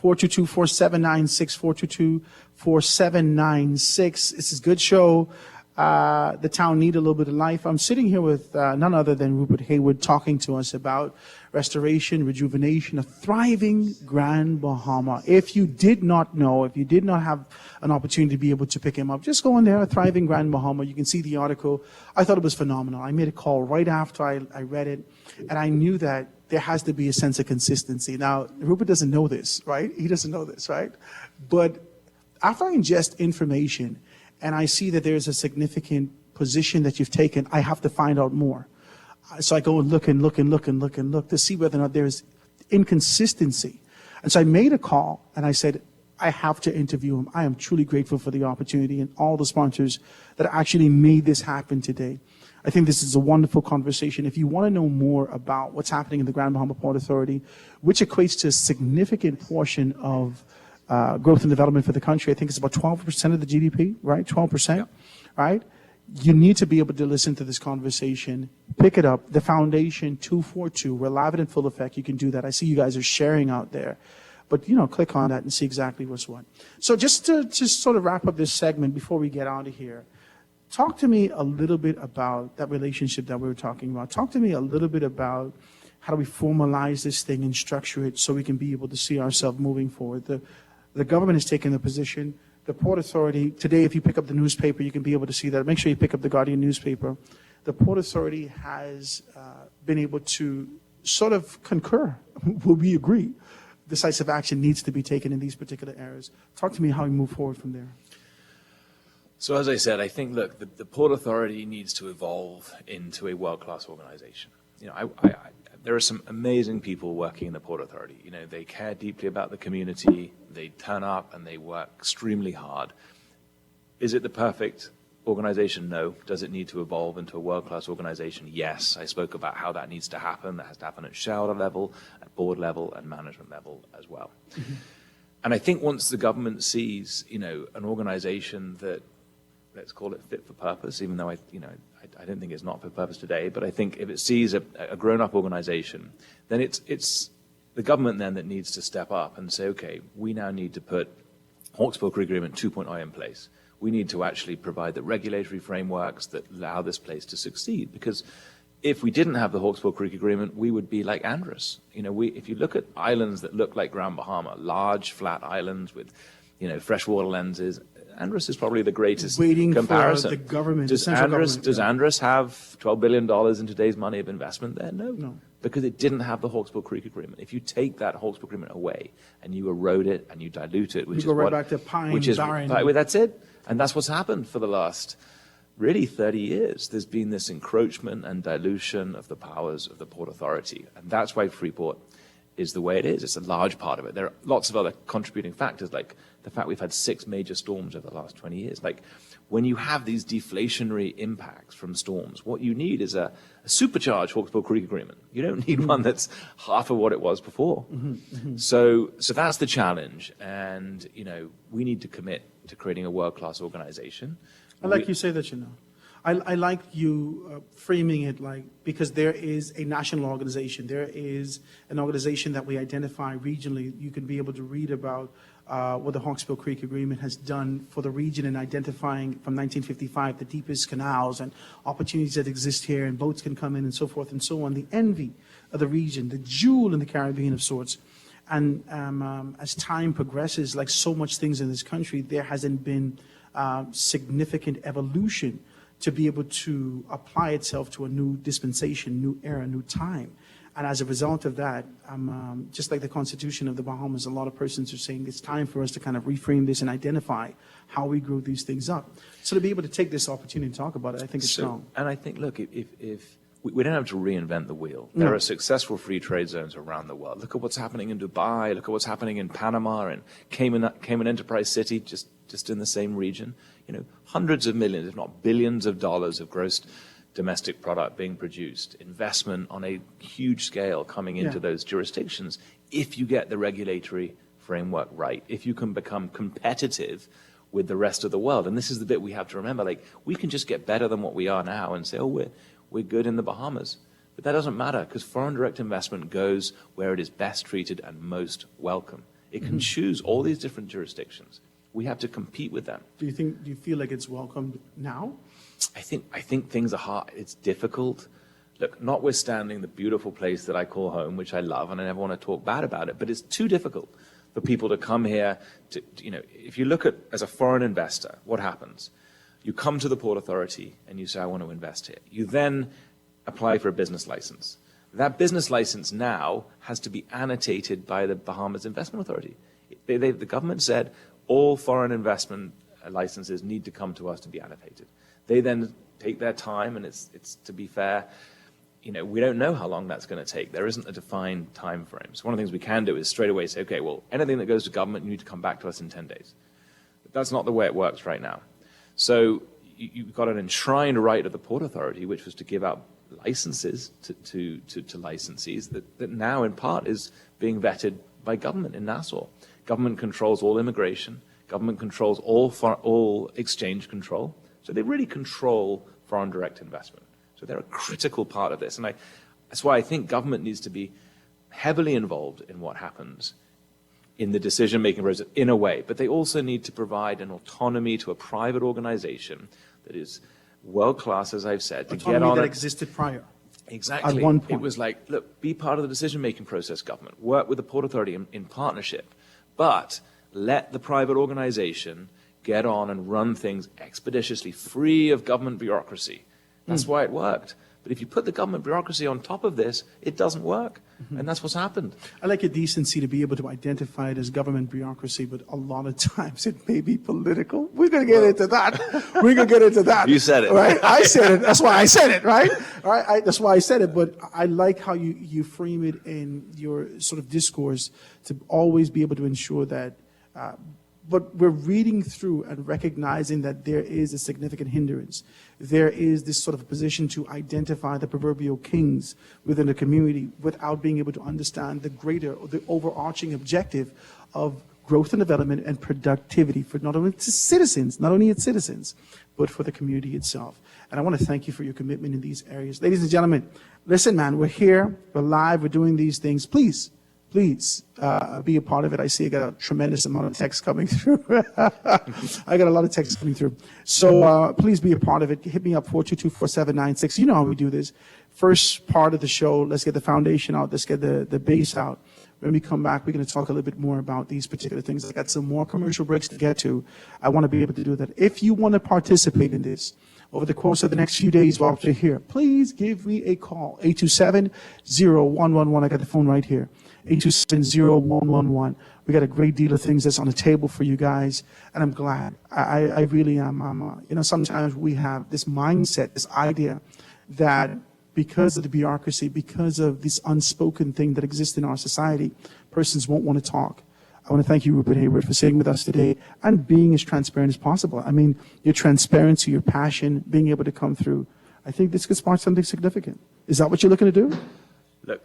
422-4796, 422-4796. This is a good show. The town need a little bit of life. I'm sitting here with none other than Rupert Hayward talking to us about restoration, rejuvenation, a thriving Grand Bahama. If you did not know, if you did not have an opportunity to be able to pick him up, just go in there, a thriving Grand Bahama. You can see the article. I thought it was phenomenal. I made a call right after I read it, and I knew that there has to be a sense of consistency. Now, Rupert doesn't know this, right? He doesn't know this, right? But after I ingest information and I see that there's a significant position that you've taken, I have to find out more. So I go and look to see whether or not there's inconsistency. And so I made a call and I said, I have to interview him. I am truly grateful for the opportunity and all the sponsors that actually made this happen today. I think this is a wonderful conversation. If you want to know more about what's happening in the Grand Bahama Port Authority, which equates to a significant portion of growth and development for the country, I think it's about 12% of the GDP, right? 12%, right? You need to be able to listen to this conversation. Pick it up. The Foundation 242. We're live and in full effect. You can do that. I see you guys are sharing out there. But, click on that and see exactly what's what. So just to sort of wrap up this segment before we get out of here, talk to me a little bit about that relationship that we were talking about. Talk to me a little bit about how do we formalize this thing and structure it so we can be able to see ourselves moving forward. The government has taken the position. The Port Authority, today if you pick up the newspaper, you can be able to see that. Make sure you pick up the Guardian newspaper. The Port Authority has been able to sort of concur. Will we agree? Decisive action needs to be taken in these particular areas. Talk to me how we move forward from there. So as I said, I think, look, the Port Authority needs to evolve into a world-class organization. There are some amazing people working in the Port Authority. They care deeply about the community. They turn up and they work extremely hard. Is it the perfect organization? No. Does it need to evolve into a world-class organization? Yes. I spoke about how that needs to happen. That has to happen at shareholder level, at board level, and management level as well. Mm-hmm. And I think once the government sees, an organization that, let's call it fit for purpose, even though I don't think it's not for purpose today, but I think if it sees a grown-up organization, then it's the government then that needs to step up and say, okay, we now need to put Hawkesbury Agreement 2.0 in place. We need to actually provide the regulatory frameworks that allow this place to succeed. Because if we didn't have the Hawkesbury Creek Agreement, we would be like Andros. If you look at islands that look like Grand Bahama, large flat islands with, freshwater lenses, Andros is probably the greatest comparison. For the government, does Andros have $12 billion in today's money of investment there? No. Because it didn't have the Hawkesbury Creek Agreement. If you take that Hawkesbury Agreement away and you erode it and you dilute it, back to Pine, that's it. And that's what's happened for the last, really, 30 years. There's been this encroachment and dilution of the powers of the Port Authority. And that's why Freeport is the way it is. It's a large part of it. There are lots of other contributing factors, like the fact we've had 6 major storms over the last 20 years. Like, when you have these deflationary impacts from storms, what you need is a supercharged Hawkesbury Creek Agreement. You don't need one that's half of what it was before. Mm-hmm, mm-hmm. So that's the challenge. And, we need to commit to creating a world-class organization. I like you say that, I like you framing it because there is a national organization. There is an organization that we identify regionally. You can be able to read about what the Hawkesbury Creek Agreement has done for the region in identifying from 1955 the deepest canals and opportunities that exist here, and boats can come in and so forth and so on. The envy of the region, the jewel in the Caribbean of sorts. And as time progresses, like so much things in this country, there hasn't been significant evolution to be able to apply itself to a new dispensation, new era, new time. And as a result of that, just like the Constitution of the Bahamas, a lot of persons are saying it's time for us to kind of reframe this and identify how we grow these things up. So to be able to take this opportunity to talk about it, I think it's strong. And I think, look, if we don't have to reinvent the wheel. There are successful free trade zones around the world. Look at what's happening in Dubai. Look at what's happening in Panama and Cayman Enterprise City, just in the same region. You know, hundreds of millions, if not billions of dollars of gross domestic product being produced, investment on a huge scale coming into those jurisdictions. If you get the regulatory framework right, if you can become competitive with the rest of the world. And this is the bit we have to remember. Like, we can just get better than what we are now and say, oh, we're good in the Bahamas. But that doesn't matter, because foreign direct investment goes where it is best treated and most welcome. It can choose all these different jurisdictions. We have to compete with them. Do you feel like it's welcomed now? I think things are hard. It's difficult. Look, notwithstanding the beautiful place that I call home, which I love, and I never want to talk bad about it, but it's too difficult for people to come here to, you know, if you look at, as a foreign investor, what happens? You come to the Port Authority and you say, I want to invest here. You then apply for a business license. That business license now has to be annotated by the Bahamas Investment Authority. The government said all foreign investment licenses need to come to us to be annotated. They then take their time, and it's to be fair, you know, we don't know how long that's going to take. There isn't a defined time frame. So one of the things we can do is straight away say, okay, well, anything that goes to government, you need to come back to us in 10 days. But that's not the way it works right now. So you've got an enshrined right of the Port Authority, which was to give out licenses to licensees that now in part is being vetted by government in Nassau. Government controls all immigration. Government controls all exchange control. So they really control foreign direct investment. So they're a critical part of this. And that's why I think government needs to be heavily involved in what happens in the decision-making process in a way. But they also need to provide an autonomy to a private organization that is world-class, as I've said, to autonomy get on that existed prior. Exactly. At one point. It was like, look, be part of the decision-making process, government. Work with the Port Authority in partnership. But let the private organization get on and run things expeditiously, free of government bureaucracy. That's why it worked. But if you put the government bureaucracy on top of this, it doesn't work. And that's what's happened. I like a decency to be able to identify it as government bureaucracy, but a lot of times it may be political. We're going to get into that. We're going to get into that. You said it. Right? I said it. That's why I said it, right? All right. That's why I said it. But I like how you frame it in your sort of discourse to always be able to ensure that but we're reading through and recognizing that there is a significant hindrance. There is this sort of position to identify the proverbial kings within the community without being able to understand the greater or the overarching objective of growth and development and productivity for not only its citizens, but for the community itself. And I want to thank you for your commitment in these areas. Ladies and gentlemen, listen, man, we're here, we're live, we're doing these things. Please be a part of it. I see I got a tremendous amount of text coming through. I got a lot of text coming through. So please be a part of it. Hit me up, 422-4796. You know how we do this. First part of the show, let's get the foundation out. Let's get the base out. When we come back, we're going to talk a little bit more about these particular things. I got some more commercial breaks to get to. I want to be able to do that. If you want to participate in this over the course of the next few days while we're here, please give me a call, 827-0111. I got the phone right here. 827-0111. We got a great deal of things that's on the table for you guys, and I'm glad. I really am. Sometimes we have this mindset, this idea that because of the bureaucracy, because of this unspoken thing that exists in our society, persons won't want to talk. I want to thank you, Rupert Hayward, for sitting with us today and being as transparent as possible. I mean, your transparency, your passion, being able to come through. I think this could spark something significant. Is that what you're looking to do? Look,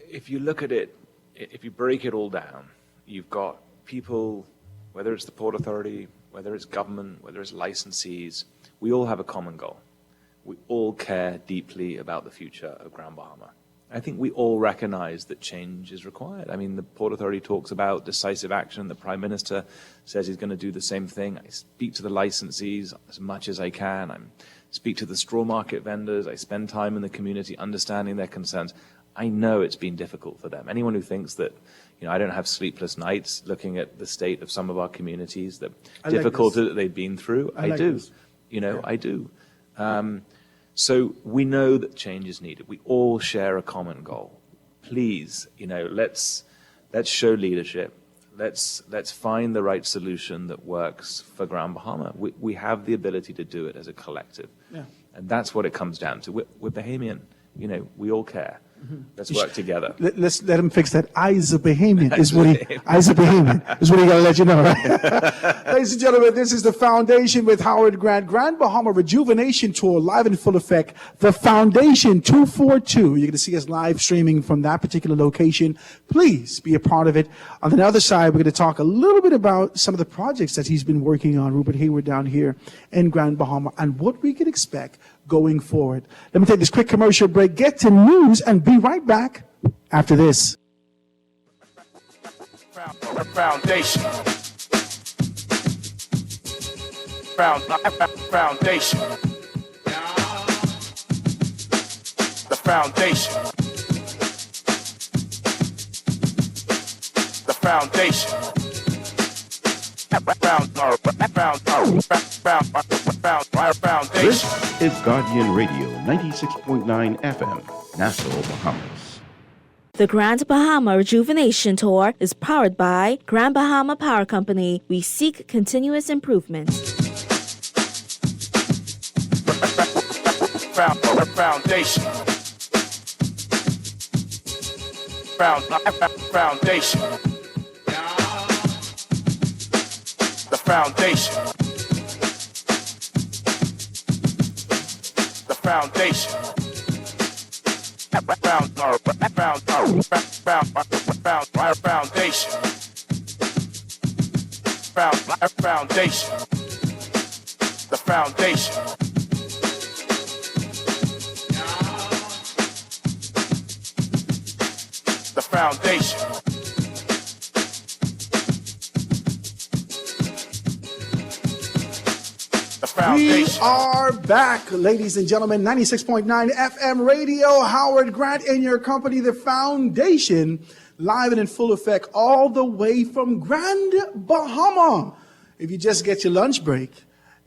if you look at it, if you break it all down, you've got people, whether it's the Port Authority, whether it's government, whether it's licensees, we all have a common goal. We all care deeply about the future of Grand Bahama. I think we all recognize that change is required. I mean, the Port Authority talks about decisive action. The Prime Minister says he's going to do the same thing. I speak to the licensees as much as I can. I speak to the straw market vendors. I spend time in the community understanding their concerns. I know it's been difficult for them. Anyone who thinks that, I don't have sleepless nights looking at the state of some of our communities, the difficulty that they've been through, I do. I do. So we know that change is needed. We all share a common goal. Please, let's show leadership. Let's find the right solution that works for Grand Bahama. We have the ability to do it as a collective. Yeah. And that's what it comes down to. We're Bahamian. we all care. Let's work together. Let's let him fix that. Eyes of Bahamian is what he gotta let you know, right? Ladies and gentlemen, this is the Foundation with Howard Grant. Grand Bahama Rejuvenation Tour, live in full effect. The Foundation 242. You're gonna see us live streaming from that particular location. Please be a part of it. On the other side, we're gonna talk a little bit about some of the projects that he's been working on, Rupert Hayward down here in Grand Bahama, and what we can expect going forward. Let me take this quick commercial break, get to news, and be right back after this. Foundation. Foundation. The foundation. The foundation. This is Guardian Radio 96.9 FM, Nassau, Bahamas. The Grand Bahama Rejuvenation Tour is powered by Grand Bahama Power Company. We seek continuous improvement. Foundation. Foundation. The foundation. The foundation. Foundation. Foundation. The foundation. The foundation. We are back, ladies and gentlemen. 96.9 FM radio. Howard Grant in your company. The Foundation, live and in full effect, all the way from Grand Bahama. If you just get your lunch break,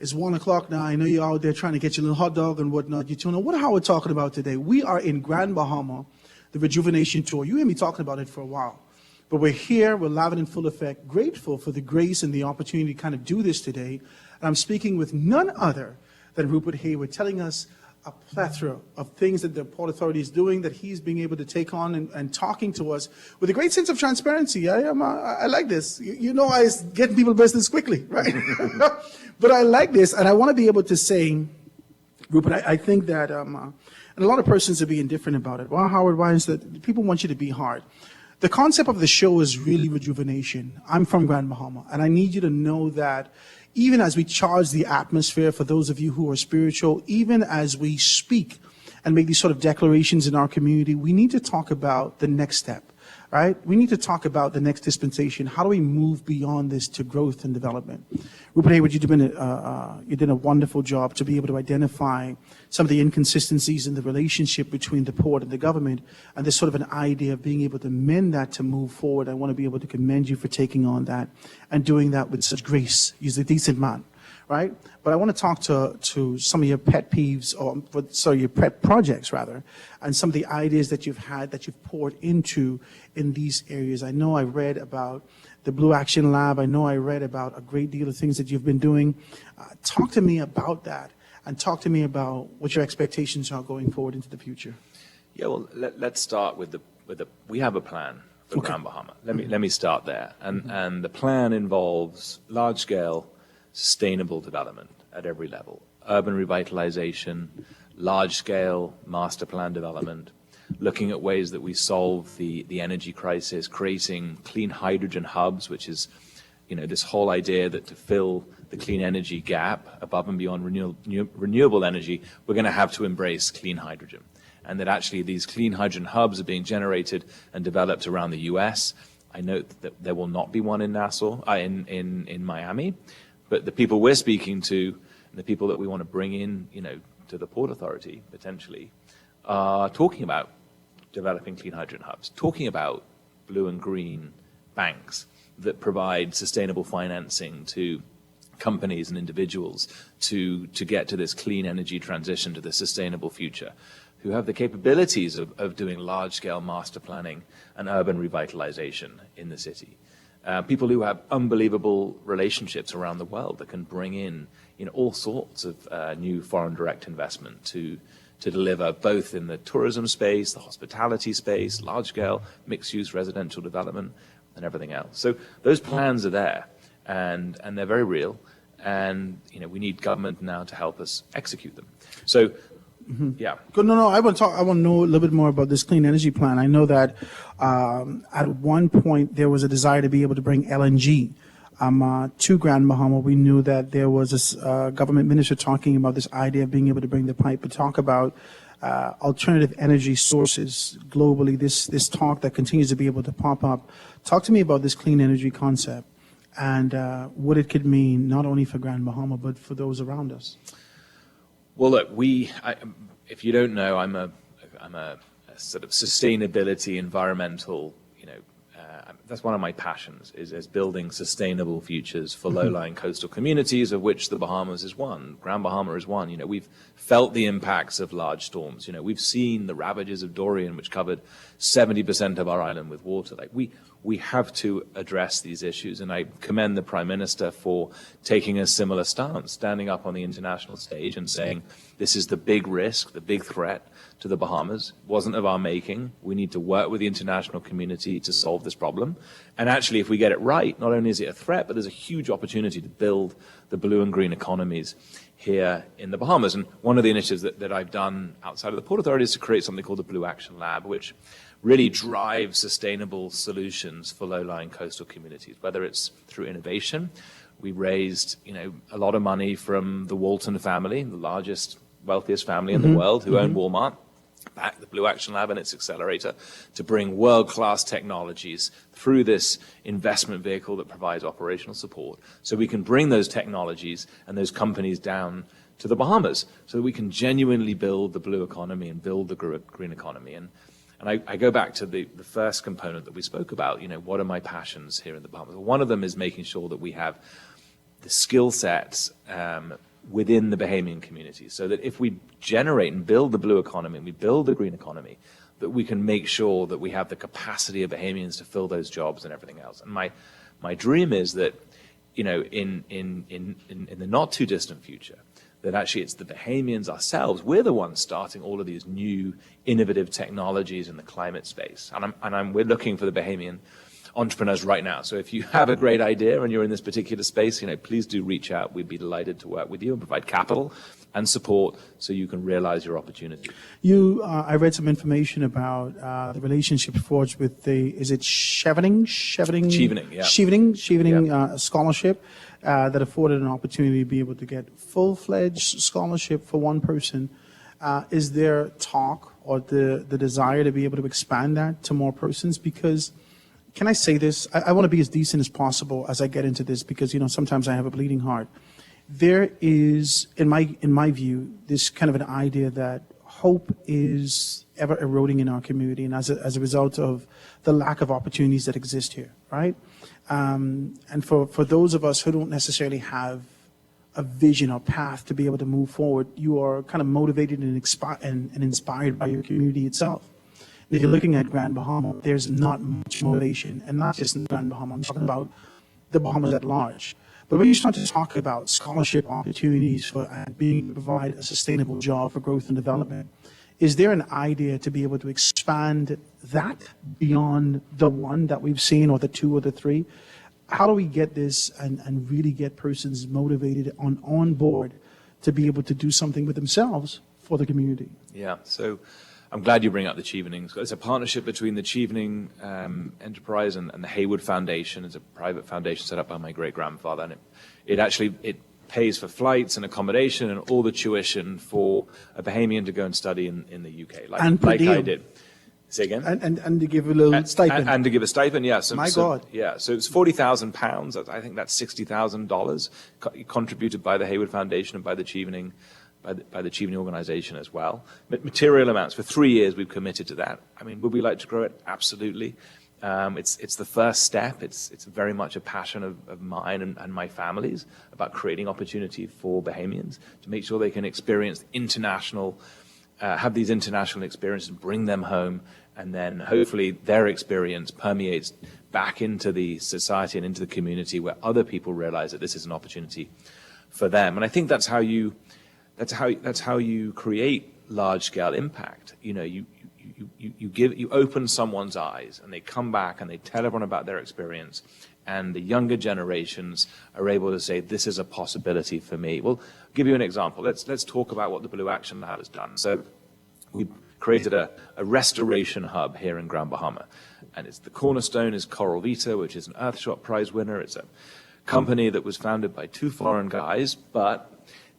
it's 1 o'clock now. I know you're out there trying to get your little hot dog and whatnot. You tune in. What are Howard talking about today? We are in Grand Bahama, the Rejuvenation Tour. You hear me talking about it for a while. But we're here, we're live and in full effect, grateful for the grace and the opportunity to kind of do this today. And I'm speaking with none other than Rupert Hayward, telling us a plethora of things that the Port Authority is doing, that he's being able to take on and talking to us with a great sense of transparency. I like this. You know, I get people business quickly, right? But I like this, and I want to be able to say, Rupert, I think that, and a lot of persons are being different about it. Well, Howard, why is that? People want you to be hard. The concept of the show is really rejuvenation. I'm from Grand Bahama, and I need you to know that even as we charge the atmosphere for those of you who are spiritual, even as we speak and make these sort of declarations in our community, we need to talk about the next step, right? We need to talk about the next dispensation. How do we move beyond this to growth and development? Rupert Hayward, you did a wonderful job to be able to identify some of the inconsistencies in the relationship between the port and the government, and there's sort of an idea of being able to mend that to move forward. I want to be able to commend you for taking on that and doing that with such grace. You're a decent man, right? But I want to talk to some of your pet peeves, or your pet projects rather, and some of the ideas that you've had, that you've poured into in these areas. I know I read about the Blue Action Lab. I know I read about a great deal of things that you've been doing. Talk to me about that, and talk to me about what your expectations are going forward into the future. Yeah, well, let's start with the. We have a plan for Grand Bahama. Let me start there, and the plan involves large-scale, sustainable development at every level: urban revitalization, large-scale master plan development, looking at ways that we solve the energy crisis, creating clean hydrogen hubs, which is, this whole idea that to fill the clean energy gap above and beyond renewable energy, we're going to have to embrace clean hydrogen. And that actually these clean hydrogen hubs are being generated and developed around the U.S. I note that there will not be one in Nassau, in Miami, but the people we're speaking to, and the people that we want to bring in, to the Port Authority potentially, are talking about developing clean hydrogen hubs, talking about blue and green banks that provide sustainable financing to companies and individuals to get to this clean energy transition, to the sustainable future, who have the capabilities of doing large-scale master planning and urban revitalization in the city. People who have unbelievable relationships around the world that can bring in all sorts of new foreign direct investment to to deliver both in the tourism space, the hospitality space, large-scale mixed-use residential development, and everything else. So those plans are there, and they're very real, and we need government now to help us execute them. So, yeah. Good. No. I want to know a little bit more about this clean energy plan. I know that at one point there was a desire to be able to bring LNG to Grand Bahama. We knew that there was this government minister talking about this idea of being able to bring the pipe, but talk about alternative energy sources globally. This talk that continues to be able to pop up. Talk to me about this clean energy concept and what it could mean not only for Grand Bahama but for those around us. Well, look, if you don't know, I'm a sort of sustainability, environmental, that's one of my passions, is building sustainable futures for low-lying coastal communities, of which the Bahamas is one. Grand Bahama is one. We've felt the impacts of large storms. We've seen the ravages of Dorian, which covered 70% of our island with water. We have to address these issues, and I commend the Prime Minister for taking a similar stance, standing up on the international stage and saying, this is the big risk, the big threat to the Bahamas. It wasn't of our making. We need to work with the international community to solve this problem. And actually, if we get it right, not only is it a threat, but there's a huge opportunity to build the blue and green economies here in the Bahamas. And one of the initiatives that I've done outside of the Port Authority is to create something called the Blue Action Lab, which really drives sustainable solutions for low-lying coastal communities, whether it's through innovation. We raised, a lot of money from the Walton family, the largest, wealthiest family in the world, who own Walmart, back the Blue Action Lab and its accelerator, to bring world-class technologies through this investment vehicle that provides operational support, so we can bring those technologies and those companies down to the Bahamas, so that we can genuinely build the blue economy and build the green economy. And I go back to the first component that we spoke about, what are my passions here in the Bahamas? One of them is making sure that we have the skill sets within the Bahamian community, so that if we generate and build the blue economy and we build the green economy, that we can make sure that we have the capacity of Bahamians to fill those jobs and everything else. And my dream is that, in the not too distant future, that actually it's the Bahamians ourselves, we're the ones starting all of these new innovative technologies in the climate space. And we're looking for the Bahamian entrepreneurs right now. So if you have a great idea and you're in this particular space, please do reach out. We'd be delighted to work with you and provide capital and support so you can realize your opportunity. I read some information about the relationship forged with is it Chevening, yeah. Chevening scholarship that afforded an opportunity to be able to get full-fledged scholarship for one person. Is there talk or the desire to be able to expand that to more persons? Because, can I say this? I want to be as decent as possible as I get into this, because sometimes I have a bleeding heart. There is, in my view, this kind of an idea that hope is ever eroding in our community, and as a result of the lack of opportunities that exist here, right? And for those of us who don't necessarily have a vision or path to be able to move forward, you are kind of motivated and inspired by your community itself. If you're looking at Grand Bahama, there's not much motivation, and not just in Grand Bahama, I'm talking about the Bahamas at large. But when you start to talk about scholarship opportunities for being able to provide a sustainable job for growth and development, is there an idea to be able to expand that beyond the one that we've seen, or the two or the three? How do we get this and really get persons motivated on board to be able to do something with themselves for the community? Yeah, so I'm glad you bring up the Chevening. It's a partnership between the Chevening Enterprise and the Hayward Foundation. It's a private foundation set up by my great-grandfather, and it pays for flights and accommodation and all the tuition for a Bahamian to go and study in the UK, like I did. Say again? And to give a little stipend. And to give a stipend, yeah. So, God. Yeah, so it's £40,000. I think that's $60,000 contributed by the Hayward Foundation and by the Chevening, by the Chevening organization as well. Material amounts. For 3 years, we've committed to that. I mean, would we like to grow it? Absolutely. It's the first step. It's very much a passion of mine and my family's, about creating opportunity for Bahamians to make sure they can experience international, have these international experiences, bring them home, and then hopefully their experience permeates back into the society and into the community, where other people realize that this is an opportunity for them. And I think that's how you create large-scale impact. You open someone's eyes, and they come back and they tell everyone about their experience, and the younger generations are able to say, this is a possibility for me. Well, I'll give you an example. Let's talk about what the Blue Action Lab has done. So we created a restoration hub here in Grand Bahama, and the cornerstone is Coral Vita, which is an Earthshot Prize winner. It's a company that was founded by two foreign guys, but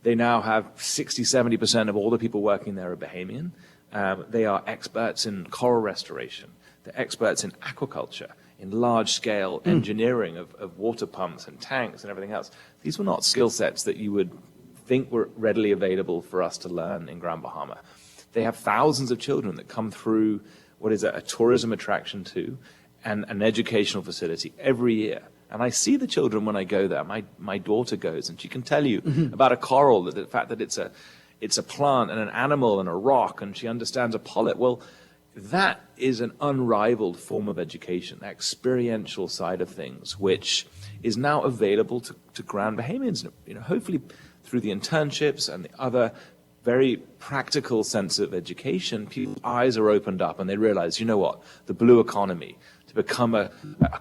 they now have 60-70% of all the people working there are Bahamian. They are experts in coral restoration. They're experts in aquaculture, in large-scale engineering of water pumps and tanks and everything else. These were not skill sets that you would think were readily available for us to learn in Grand Bahama. They have thousands of children that come through what is a tourism attraction too, and an educational facility every year. And I see the children when I go there. My daughter goes, and she can tell you about a coral, the fact that it's a plant and an animal and a rock, and she understands a polyp. Well, that is an unrivaled form of education, that experiential side of things, which is now available to Grand Bahamians. Hopefully through the internships and the other very practical sense of education, people's eyes are opened up and they realize, you know what, the blue economy, to become a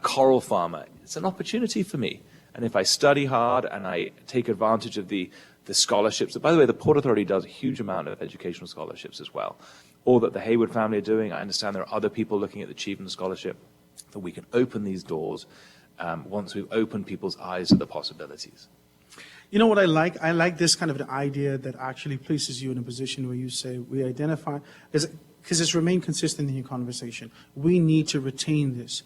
coral farmer, it's an opportunity for me. And if I study hard and I take advantage of the scholarships, by the way, the Port Authority does a huge amount of educational scholarships as well, or that the Hayward family are doing. I understand there are other people looking at the Achievement Scholarship, that we can open these doors once we've opened people's eyes to the possibilities. You know what I like? I like this kind of an idea that actually places you in a position where you say, we identify, because it's remained consistent in your conversation. We need to retain this.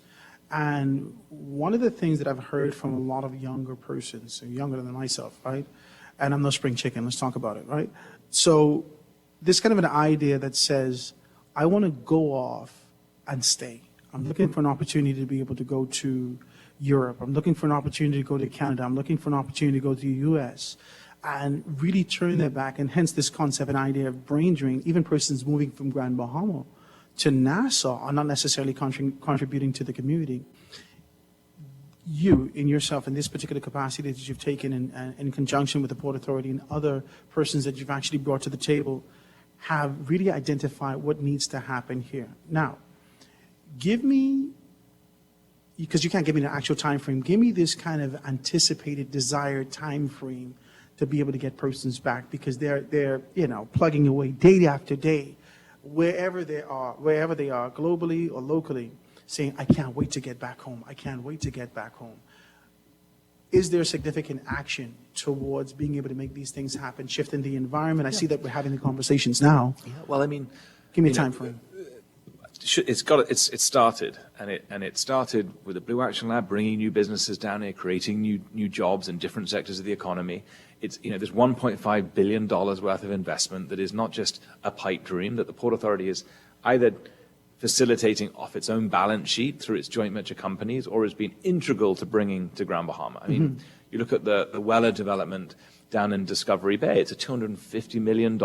And one of the things that I've heard from a lot of younger persons, younger than myself, right? And I'm no spring chicken, let's talk about it, right? So this kind of an idea that says, I want to go off and stay. I'm looking for an opportunity to be able to go to Europe. I'm looking for an opportunity to go to Canada. I'm looking for an opportunity to go to the US and really turn their back. And hence this concept and idea of brain drain. Even persons moving from Grand Bahama to Nassau are not necessarily contributing to the community. You, in yourself, in this particular capacity that you've taken in conjunction with the Port Authority and other persons that you've actually brought to the table, have really identified what needs to happen here. Now, give me, because you can't give me an actual time frame, give me this kind of anticipated, desired time frame to be able to get persons back, because they're plugging away day after day, wherever they are globally or locally, saying, I can't wait to get back home. I can't wait to get back home. Is there significant action towards being able to make these things happen, shifting the environment? I see that we're having the conversations now. Yeah, well, I mean, give me a time frame. It started, and it started with the Blue Action Lab, bringing new businesses down here, creating new jobs in different sectors of the economy. It's there's $1.5 billion worth of investment that is not just a pipe dream, that the Port Authority is either facilitating off its own balance sheet through its joint venture companies, or has been integral to bringing to Grand Bahama. I mean, you look at the Weller development down in Discovery Bay. It's a $250 million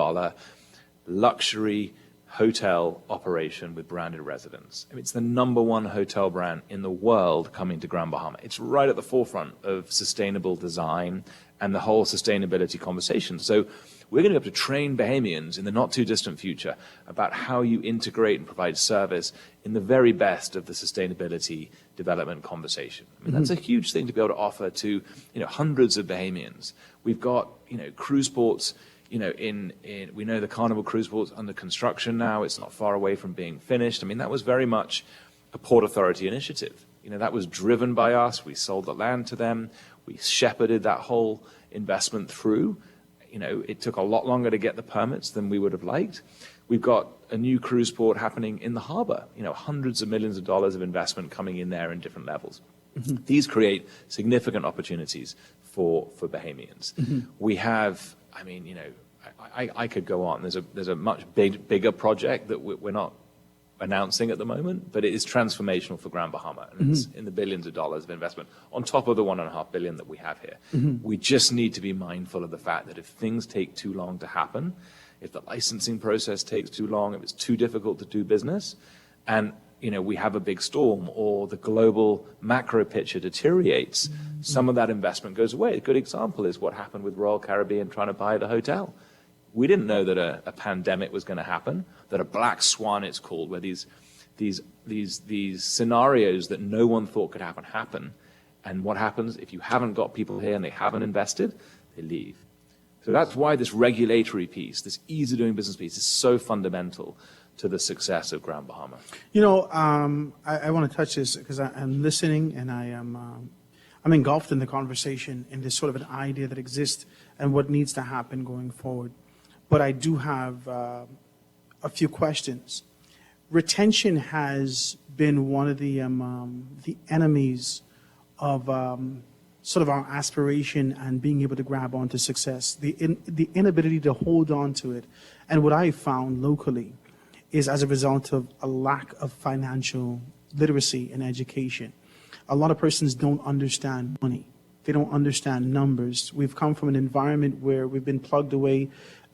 luxury hotel operation with branded residents. I mean, it's the #1 hotel brand in the world coming to Grand Bahama. It's right at the forefront of sustainable design and the whole sustainability conversation. So we're going to be able to train Bahamians in the not too distant future about how you integrate and provide service in the very best of the sustainability development conversation. I mean, that's a huge thing to be able to offer to, hundreds of Bahamians. We've got, cruise ports, we know the Carnival Cruise Port's under construction now. It's not far away from being finished. I mean, that was very much a Port Authority initiative. That was driven by us. We sold the land to them. We shepherded that whole investment through. It took a lot longer to get the permits than we would have liked. We've got a new cruise port happening in the harbor, hundreds of millions of dollars of investment coming in there in different levels. These create significant opportunities for Bahamians. We have, I could go on. There's a much bigger project that we're not announcing at the moment, but it is transformational for Grand Bahama, and it's in the billions of dollars of investment on top of the $1.5 billion that we have here. We just need to be mindful of the fact that if things take too long to happen, if the licensing process takes too long, if it's too difficult to do business, and we have a big storm or the global macro picture deteriorates, some of that investment goes away. A good example is what happened with Royal Caribbean trying to buy the hotel. We didn't know that a pandemic was going to happen, that a black swan, it's called, where these scenarios that no one thought could happen. And what happens if you haven't got people here and they haven't invested? They leave. So that's why this regulatory piece, this ease of doing business piece, is so fundamental to the success of Grand Bahama. You know, I want to touch this because I'm listening and I'm engulfed in the conversation in this sort of an idea that exists and what needs to happen going forward. But I do have a few questions. Retention has been one of the enemies of sort of our aspiration and being able to grab onto success, the inability to hold on to it. And what I found locally is as a result of a lack of financial literacy and education. A lot of persons don't understand money. They don't understand numbers. We've come from an environment where we've been plugged away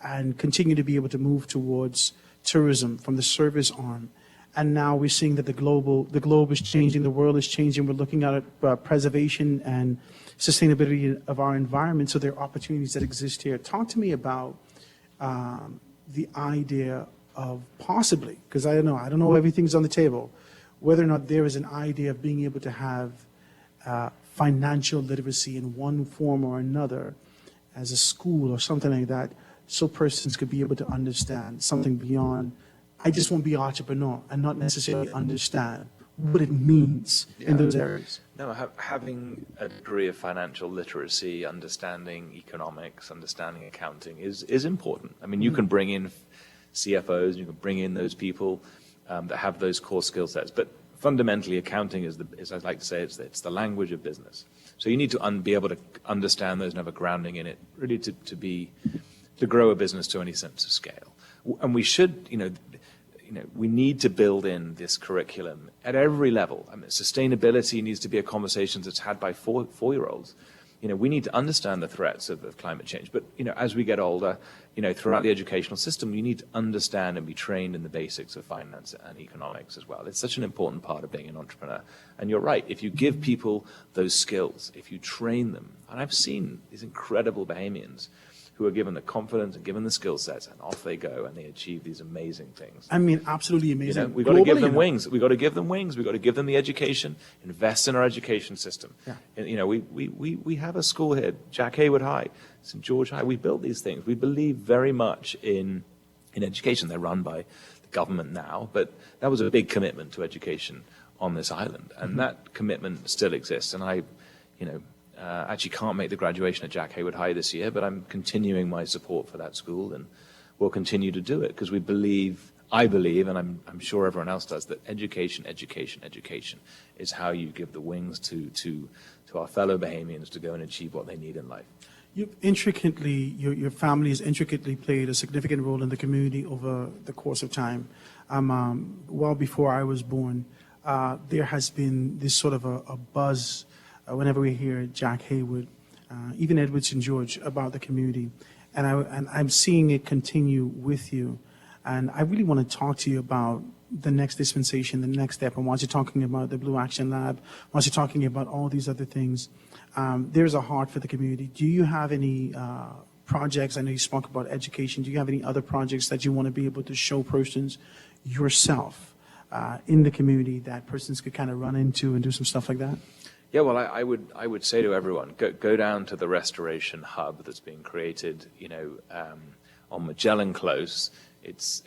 and continue to be able to move towards tourism from the service arm. And now we're seeing that the globe is changing, the world is changing. We're looking at preservation and sustainability of our environment. So there are opportunities that exist here. Talk to me about the idea of possibly, because I don't know everything's on the table, whether or not there is an idea of being able to have financial literacy in one form or another as a school or something like that, so persons could be able to understand something beyond, I just want to be an entrepreneur and not necessarily understand what it means in those areas. No, having a degree of financial literacy, understanding economics, understanding accounting is important. I mean, you can bring in CFOs, you can bring in those people that have those core skill sets, but fundamentally accounting is I like to say, it's the language of business. So you need to be able to understand those and have a grounding in it, really to grow a business to any sense of scale. And we should, we need to build in this curriculum at every level. I mean, sustainability needs to be a conversation that's had by four-year-olds. We need to understand the threats of climate change. But, as we get older, throughout the educational system, you need to understand and be trained in the basics of finance and economics as well. It's such an important part of being an entrepreneur. And you're right, if you give people those skills, if you train them, and I've seen these incredible Bahamians who are given the confidence and given the skill sets, and off they go, and they achieve these amazing things. I mean, absolutely amazing. We've got to give them wings. We've got to give them wings. We've got to give them the education, invest in our education system. Yeah. And, we have a school here, Jack Hayward High, St. George High. We built these things. We believe very much in education. They're run by the government now, but that was a big commitment to education on this island, and that commitment still exists. And I actually can't make the graduation at Jack Hayward High this year, but I'm continuing my support for that school, and we'll continue to do it because I believe, and I'm sure everyone else does, that education is how you give the wings to our fellow Bahamians to go and achieve what they need in life. Your family has intricately played a significant role in the community over the course of time. Well before I was born, there has been this sort of a buzz whenever we hear Jack Hayward, even Edward St. George, about the community. And I'm seeing it continue with you. And I really want to talk to you about the next dispensation, the next step. And once you're talking about the Blue Action Lab, once you're talking about all these other things, there's a heart for the community. Do you have any projects? I know you spoke about education. Do you have any other projects that you want to be able to show persons yourself in the community that persons could kind of run into and do some stuff like that? Yeah, well, I would say to everyone, go down to the restoration hub that's being created, on Magellan Close. It's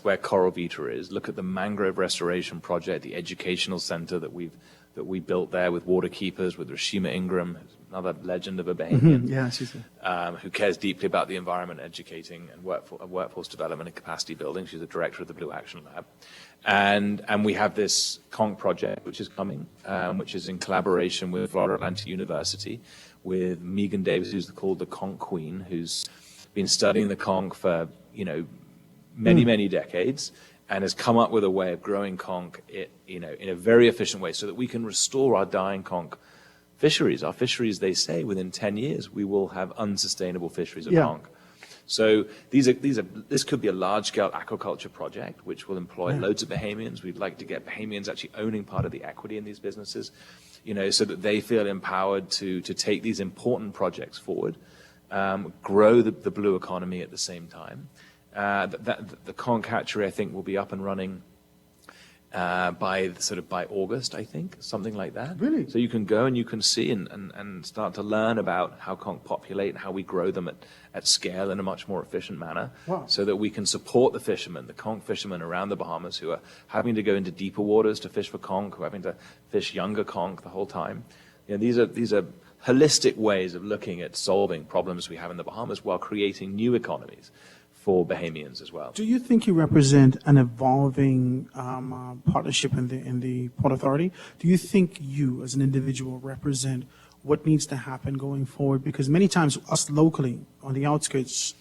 where Coral Vita is. Look at the mangrove restoration project, the educational center that we built there with waterkeepers, with Rashima Ingram, another legend of a Bahamian. Yeah, she's who cares deeply about the environment, educating, and workforce development and capacity building. She's the director of the Blue Action Lab. And we have this Conch project, which is coming, which is in collaboration with Florida Atlantic University, with Megan Davis, who's called the Conch Queen, who's been studying the conch for, many decades, and has come up with a way of growing conch, in a very efficient way, so that we can restore our dying conch fisheries. Our fisheries, they say, within 10 years, we will have unsustainable fisheries of conch. So this could be a large-scale aquaculture project, which will employ loads of Bahamians. We'd like to get Bahamians actually owning part of the equity in these businesses, so that they feel empowered to take these important projects forward. grow the blue economy at the same time. The conch hatchery, I think, will be up and running by August, I think, something like that. Really? So you can go and you can see and start to learn about how conch populate and how we grow them at scale in a much more efficient manner. Wow. So that we can support the fishermen, the conch fishermen around the Bahamas who are having to go into deeper waters to fish for conch, who are having to fish younger conch the whole time. You know, these are holistic ways of looking at solving problems we have in the Bahamas while creating new economies for Bahamians as well. Do you think you represent an evolving partnership in the Port Authority? Do you think you, as an individual, represent what needs to happen going forward? Because many times us locally, on the outskirts,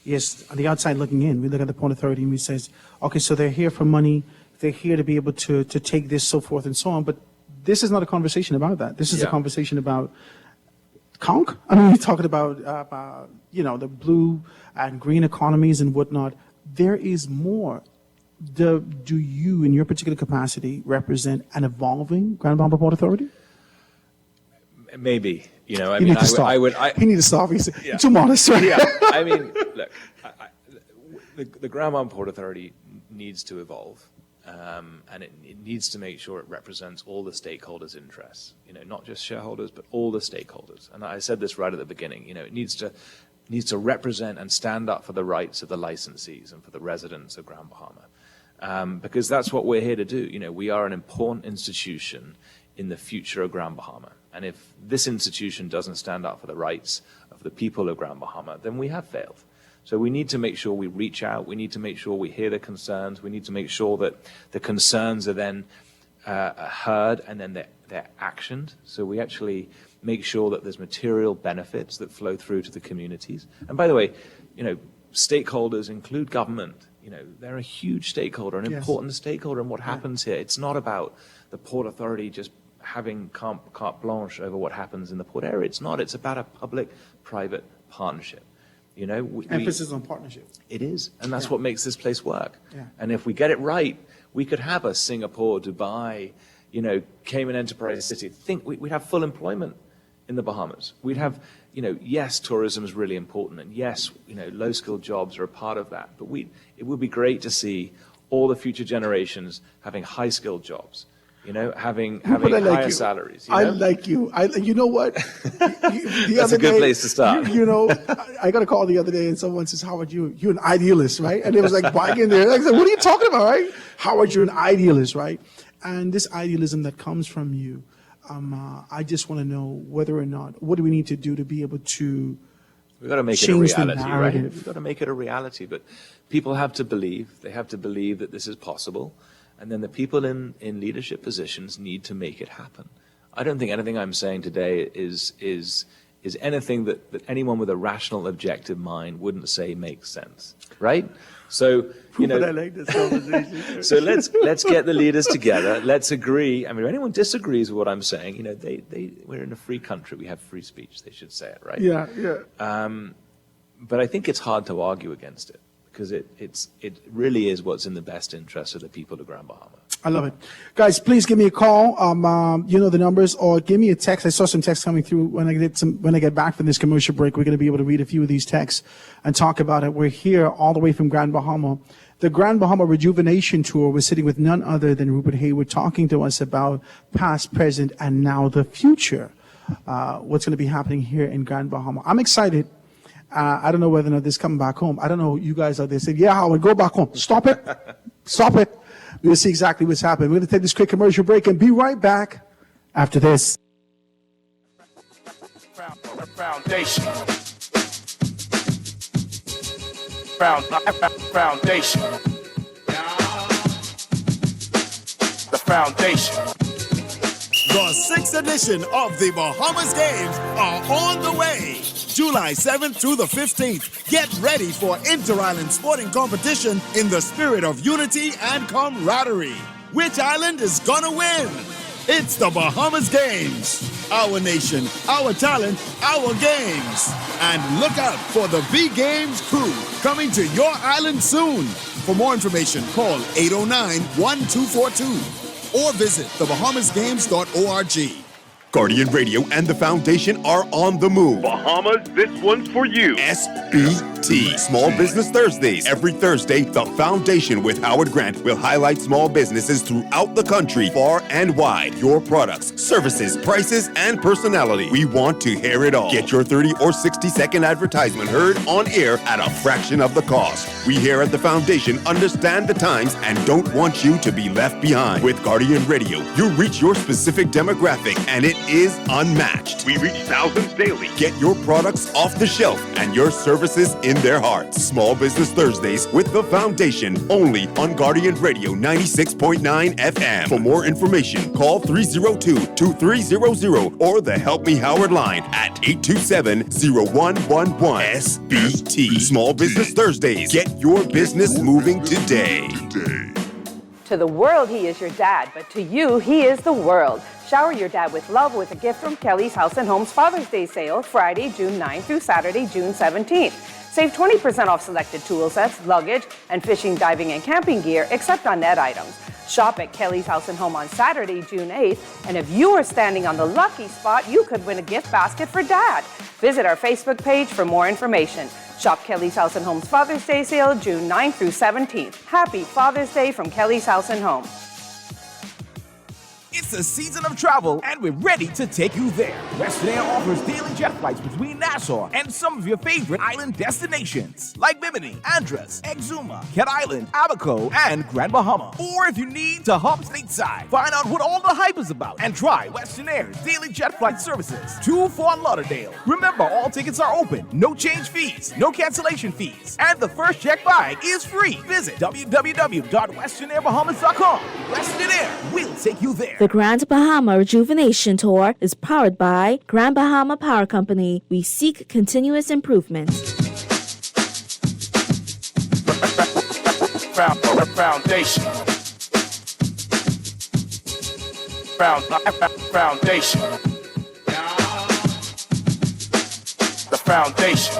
yes, on the outside looking in, we look at the Port Authority and we say, okay, so they're here for money, they're here to be able to take this, so forth and so on, but this is not a conversation about that. This is a conversation about conch. I mean, you're talking about the blue and green economies and whatnot. There is more. Do you, in your particular capacity, represent an evolving Grand Bahama Port Authority? Maybe, he need to stop. He's too modest, right? Yeah, I mean, look, the Grand Bahama Port Authority needs to evolve. And it needs to make sure it represents all the stakeholders' interests, not just shareholders, but all the stakeholders. And I said this right at the beginning, it needs to represent and stand up for the rights of the licensees and for the residents of Grand Bahama. Because that's what we're here to do. We are an important institution in the future of Grand Bahama. And if this institution doesn't stand up for the rights of the people of Grand Bahama, then we have failed. So we need to make sure we reach out. We need to make sure we hear the concerns. We need to make sure that the concerns are then heard and then they're actioned. So we actually make sure that there's material benefits that flow through to the communities. And by the way, stakeholders include government. They're a huge stakeholder, an important stakeholder in what happens here. It's not about the Port Authority just having carte blanche over what happens in the port area. It's not. It's about a public-private partnership. Emphasis on partnership. It is, and that's what makes this place work. Yeah. And if we get it right, we could have a Singapore, Dubai, Cayman Enterprise City. We'd have full employment in the Bahamas. We'd have, yes, tourism is really important, and yes, low-skilled jobs are a part of that. But it would be great to see all the future generations having high-skilled jobs. Having higher salaries. I like you. You know what? That's a good place to start. I got a call the other day and someone says, Howard, you're an idealist, right? And it was like back in there. I said, what are you talking about, right? Howard, you're an idealist, right? And this idealism that comes from you, I just want to know whether or not, what do we need to do to be able to We've got to make it a reality, right? We've got to make it a reality. But people have to believe. They have to believe that this is possible. And then the people in leadership positions need to make it happen. I don't think anything I'm saying today is anything that anyone with a rational, objective mind wouldn't say makes sense, right? So, I like this conversation. So let's get the leaders together. Let's agree. I mean, if anyone disagrees with what I'm saying, we're in a free country. We have free speech. They should say it, right? Yeah, yeah. But I think it's hard to argue against it, because it really is what's in the best interest of the people of Grand Bahama. I love it. Guys, please give me a call. You know the numbers, or give me a text. I saw some texts coming through when I get back from this commercial break. We're going to be able to read a few of these texts and talk about it. We're here all the way from Grand Bahama. The Grand Bahama Rejuvenation Tour. We're sitting with none other than Rupert Hayward, talking to us about past, present, and now the future. What's going to be happening here in Grand Bahama. I'm excited. I don't know whether or not this coming back home. I don't know. You guys out there said, yeah, Howard, go back home. Stop it. Stop it. We'll see exactly what's happening. We're going to take this quick commercial break and be right back after this. Foundation. Foundation. The foundation. The 6th edition of the Bahamas Games are on the way. July 7th through the 15th. Get ready for inter-island sporting competition in the spirit of unity and camaraderie. Which island is gonna win? It's the Bahamas Games. Our nation, our talent, our games. And look out for the B-Games crew coming to your island soon. For more information, call 809-1242 or visit thebahamasgames.org. Guardian Radio and the Foundation are on the move. Bahamas, this one's for you. SBT, Small Business Thursdays. Every Thursday, the Foundation with Howard Grant will highlight small businesses throughout the country, far and wide. Your products, services, prices, and personality. We want to hear it all. Get your 30 or 60-second advertisement heard on air at a fraction of the cost. We here at the Foundation understand the times and don't want you to be left behind. With Guardian Radio, you reach your specific demographic and it is unmatched. We reach thousands daily. Get your products off the shelf and your services in their hearts. Small Business Thursdays with the Foundation, only on Guardian Radio 96.9 FM. For more information, call 302-2300 or the Help Me Howard line at 827-0111. SBT. Small Business Thursdays. Get your business moving today. To the world, he is your dad, but to you, he is the world. Shower your dad with love with a gift from Kelly's House and Home's Father's Day sale, Friday, June 9th through Saturday, June 17th. Save 20% off selected tool sets, luggage, and fishing, diving, and camping gear, except on net items. Shop at Kelly's House and Home on Saturday, June 8th, and if you are standing on the lucky spot, you could win a gift basket for Dad. Visit our Facebook page for more information. Shop Kelly's House and Home's Father's Day sale, June 9th through 17th. Happy Father's Day from Kelly's House and Home. It's the season of travel, and we're ready to take you there. Western Air offers daily jet flights between Nassau and some of your favorite island destinations, like Bimini, Andros, Exuma, Cat Island, Abaco, and Grand Bahama. Or if you need to hop stateside, find out what all the hype is about and try Western Air's daily jet flight services to Fort Lauderdale. Remember, all tickets are open, no change fees, no cancellation fees, and the first check bag is free. Visit www.westernAirBahamas.com. Western Air will take you there. The Grand Bahama Rejuvenation Tour is powered by Grand Bahama Power Company. We seek continuous improvement. Foundation. Foundation. The foundation. The foundation.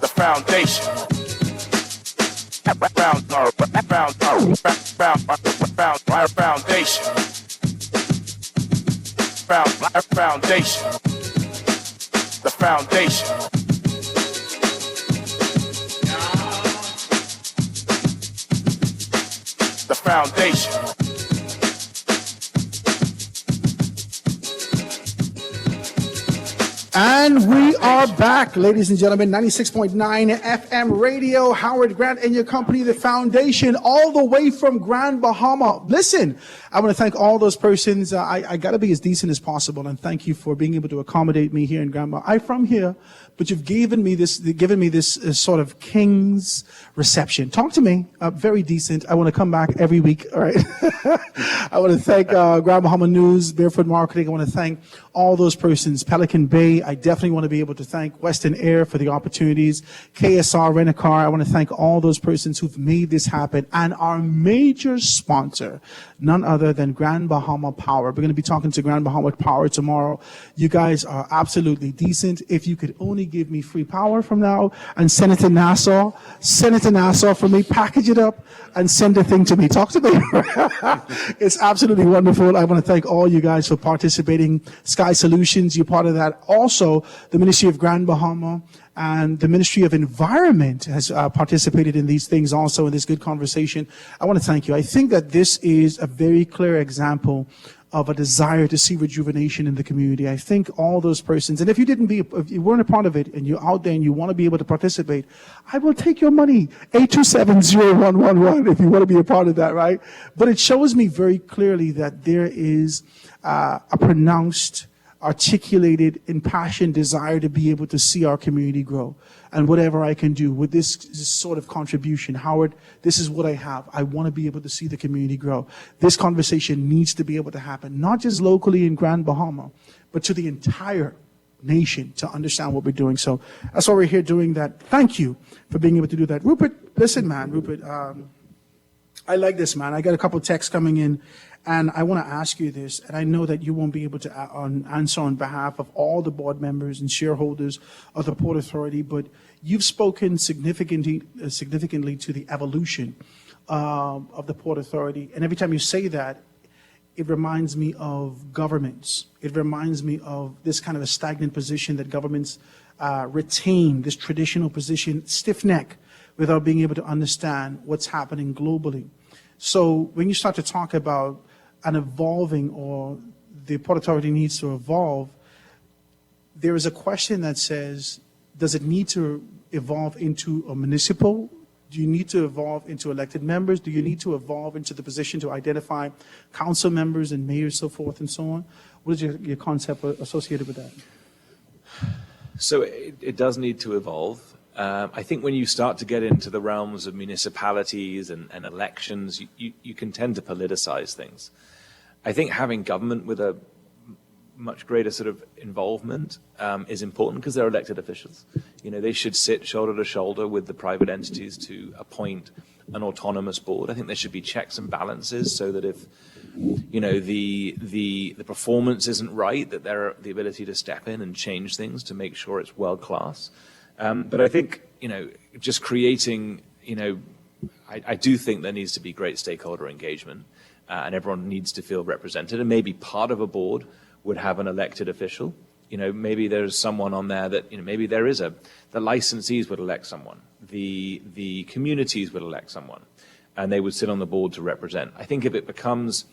Foundation. Foundation. The foundation. The foundation. And we are back, ladies and gentlemen. 96.9 FM radio. Howard Grant and your company, The Foundation, all the way from Grand Bahama. Listen, I want to thank all those persons. I got to be as decent as possible, and thank you for being able to accommodate me here in Grand Bahama. I'm from here, but you've given me this sort of king's reception. Talk to me. Very decent. I want to come back every week. All right. I want to thank Grand Bahama News, Barefoot Marketing. I want to thank all those persons. Pelican Bay. I definitely want to be able to thank Western Air for the opportunities. KSR Rent-A-Car. I want to thank all those persons who've made this happen. And our major sponsor, none other than Grand Bahama Power. We're going to be talking to Grand Bahama Power tomorrow. You guys are absolutely decent. If you could only give me free power from now and send it to Nassau. Send it to Nassau for me. Package it up and send the thing to me. Talk to me. It's absolutely wonderful. I want to thank all you guys for participating. Sky Solutions, you're part of that. Also, the Ministry of Grand Bahama and the Ministry of Environment has participated in these things also in this good conversation. I want to thank you. I think that this is a very clear example of a desire to see rejuvenation in the community. I think all those persons, and if you weren't a part of it, and you're out there and you want to be able to participate, I will take your money. 827-0111 if you want to be a part of that, right? But it shows me very clearly that there is a pronounced, articulated, impassioned desire to be able to see our community grow. And whatever I can do with this sort of contribution, Howard, this is what I have. I want to be able to see the community grow. This conversation needs to be able to happen, not just locally in Grand Bahama, but to the entire nation to understand what we're doing. So that's why we're here doing that. Thank you for being able to do that. Rupert, listen, man, Rupert, I like this, man. I got a couple texts coming in, and I want to ask you this, and I know that you won't be able to answer on behalf of all the board members and shareholders of the Port Authority, but you've spoken significantly to the evolution of the Port Authority, and every time you say that, it reminds me of governments. It reminds me of this kind of a stagnant position that governments retain, this traditional position, stiff neck, without being able to understand what's happening globally. So when you start to talk about an evolving, or the Port Authority needs to evolve, there is a question that says, does it need to evolve into a municipal? Do you need to evolve into elected members? Do you need to evolve into the position to identify council members and mayors, so forth and so on? What is your concept associated with that? So it does need to evolve. I think when you start to get into the realms of municipalities and elections, you can tend to politicize things. I think having government with a much greater sort of involvement is important because they're elected officials. You know, they should sit shoulder to shoulder with the private entities to appoint an autonomous board. I think there should be checks and balances so that if, you know, the performance isn't right, that there are the ability to step in and change things to make sure it's world class. But I think, you know, just creating, you know, I do think there needs to be great stakeholder engagement, and everyone needs to feel represented, and maybe part of a board would have an elected official. You know, maybe there's someone on there that, you know, maybe there is the licensees would elect someone, the communities would elect someone, and they would sit on the board to represent. I think if it becomes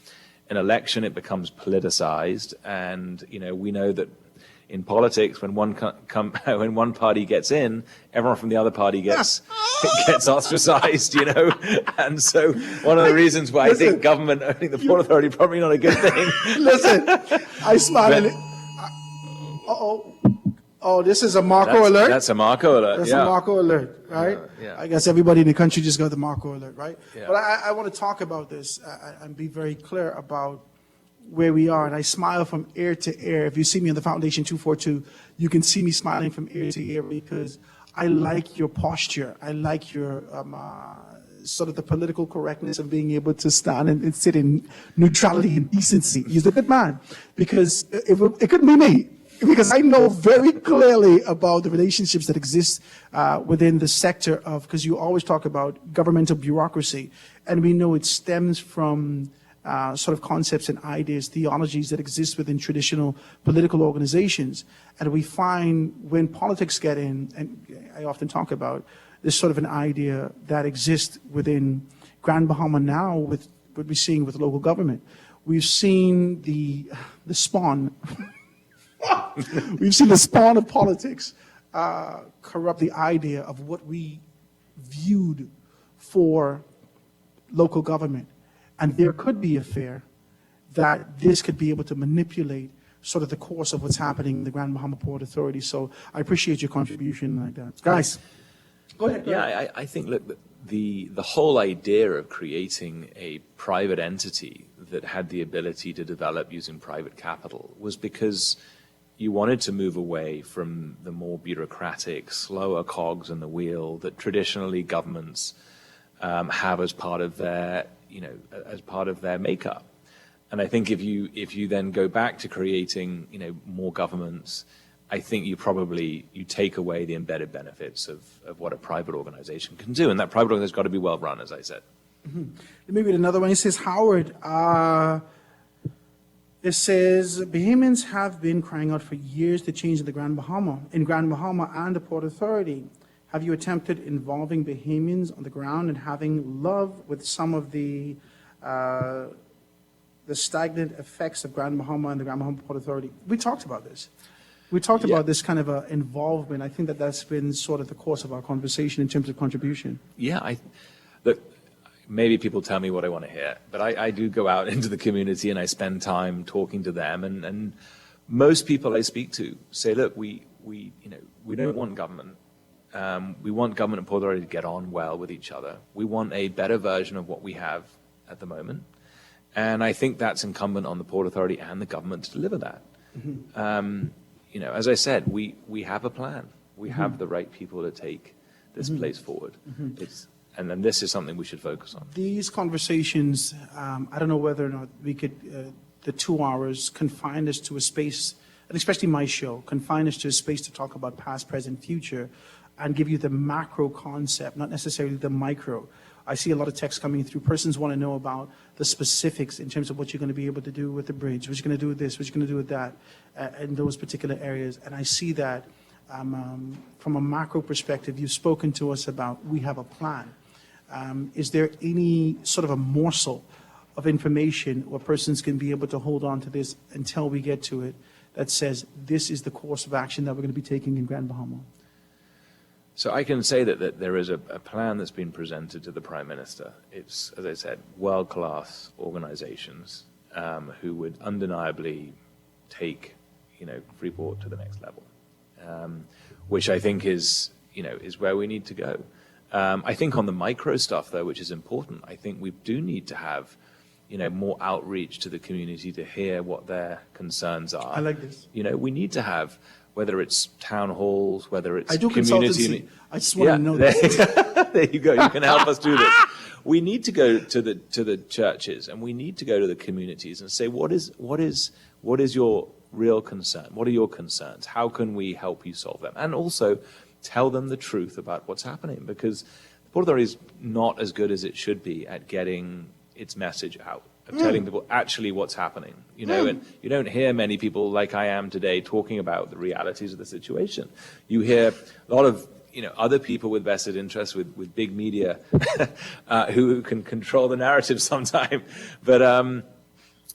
an election, it becomes politicized, and, you know, we know that in politics, when one when one party gets in, everyone from the other party gets ostracized, you know. And so one of the reasons why I think government owning the Port Authority probably not a good thing. Listen, I smile. Oh, this is a Marco alert. That's a Marco alert. That's a Marco alert, right? Yeah. I guess everybody in the country just got the Marco alert, right? Yeah. But I want to talk about this and be very clear about where we are, and I smile from ear to ear. If you see me on the Foundation 242, you can see me smiling from ear to ear because I like your posture. I like your sort of the political correctness of being able to stand and sit in neutrality and decency. He's a good man because it couldn't be me. Because I know very clearly about the relationships that exist within the sector of, because you always talk about governmental bureaucracy, and we know it stems from sort of concepts and ideas, theologies that exist within traditional political organizations. And we find when politics get in, and I often talk about this sort of an idea that exists within Grand Bahama now with what we're seeing with local government. We've seen the spawn, we've seen the spawn of politics corrupt the idea of what we viewed for local government. And there could be a fear that this could be able to manipulate sort of the course of what's happening in the Grand Bahama Port Authority. So I appreciate your contribution like that. Guys, go ahead. Yeah, I think, look, the whole idea of creating a private entity that had the ability to develop using private capital was because you wanted to move away from the more bureaucratic, slower cogs in the wheel that traditionally governments have as part of their, you know, as part of their makeup. And I think if you then go back to creating, you know, more governments, I think you take away the embedded benefits of what a private organization can do. And that private organization has got to be well run, as I said. Mm-hmm. Let me read another one. It says, Howard, it says, Bahamians have been crying out for years to change in Grand Bahama and the Port Authority. Have you attempted involving Bahamians on the ground and having love with some of the stagnant effects of Grand Bahama and the Grand Bahama Port Authority? We talked about this. We talked about this kind of involvement. I think that's been sort of the course of our conversation in terms of contribution. Yeah, look, maybe people tell me what I want to hear, but I do go out into the community and I spend time talking to them. And most people I speak to say, look, we don't want government. We want government and Port Authority to get on well with each other. We want a better version of what we have at the moment. And I think that's incumbent on the Port Authority and the government to deliver that. Mm-hmm. You know, as I said, we have a plan. We have the right people to take this place forward. Mm-hmm. And then this is something we should focus on. These conversations, I don't know whether or not we could, the 2 hours, confine us to a space, and especially my show, confine us to a space to talk about past, present, future, and give you the macro concept, not necessarily the micro. I see a lot of text coming through. Persons want to know about the specifics in terms of what you're going to be able to do with the bridge, what you're going to do with this, what you're going to do with that, in those particular areas. And I see that from a macro perspective, you've spoken to us about we have a plan. Is there any sort of a morsel of information where persons can be able to hold on to this until we get to it that says this is the course of action that we're going to be taking in Grand Bahama? So I can say that there is a plan that's been presented to the Prime Minister. It's, as I said, world-class organizations who would undeniably take, Freeport to the next level, which I think is where we need to go. I think on the micro stuff, though, which is important, I think we do need to have, more outreach to the community to hear what their concerns are. I like this. We need to have, whether it's town halls, whether it's I do community. Consultancy. I just want to know that. There you go. You can help us do this. We need to go to the churches, and we need to go to the communities and say, what is your real concern? What are your concerns? How can we help you solve them? And also tell them the truth about what's happening, because the Port Authority is not as good as it should be at getting its message out, of telling people actually what's happening. And you don't hear many people like I am today talking about the realities of the situation. You hear a lot of other people with vested interests, with big media, who can control the narrative sometime. But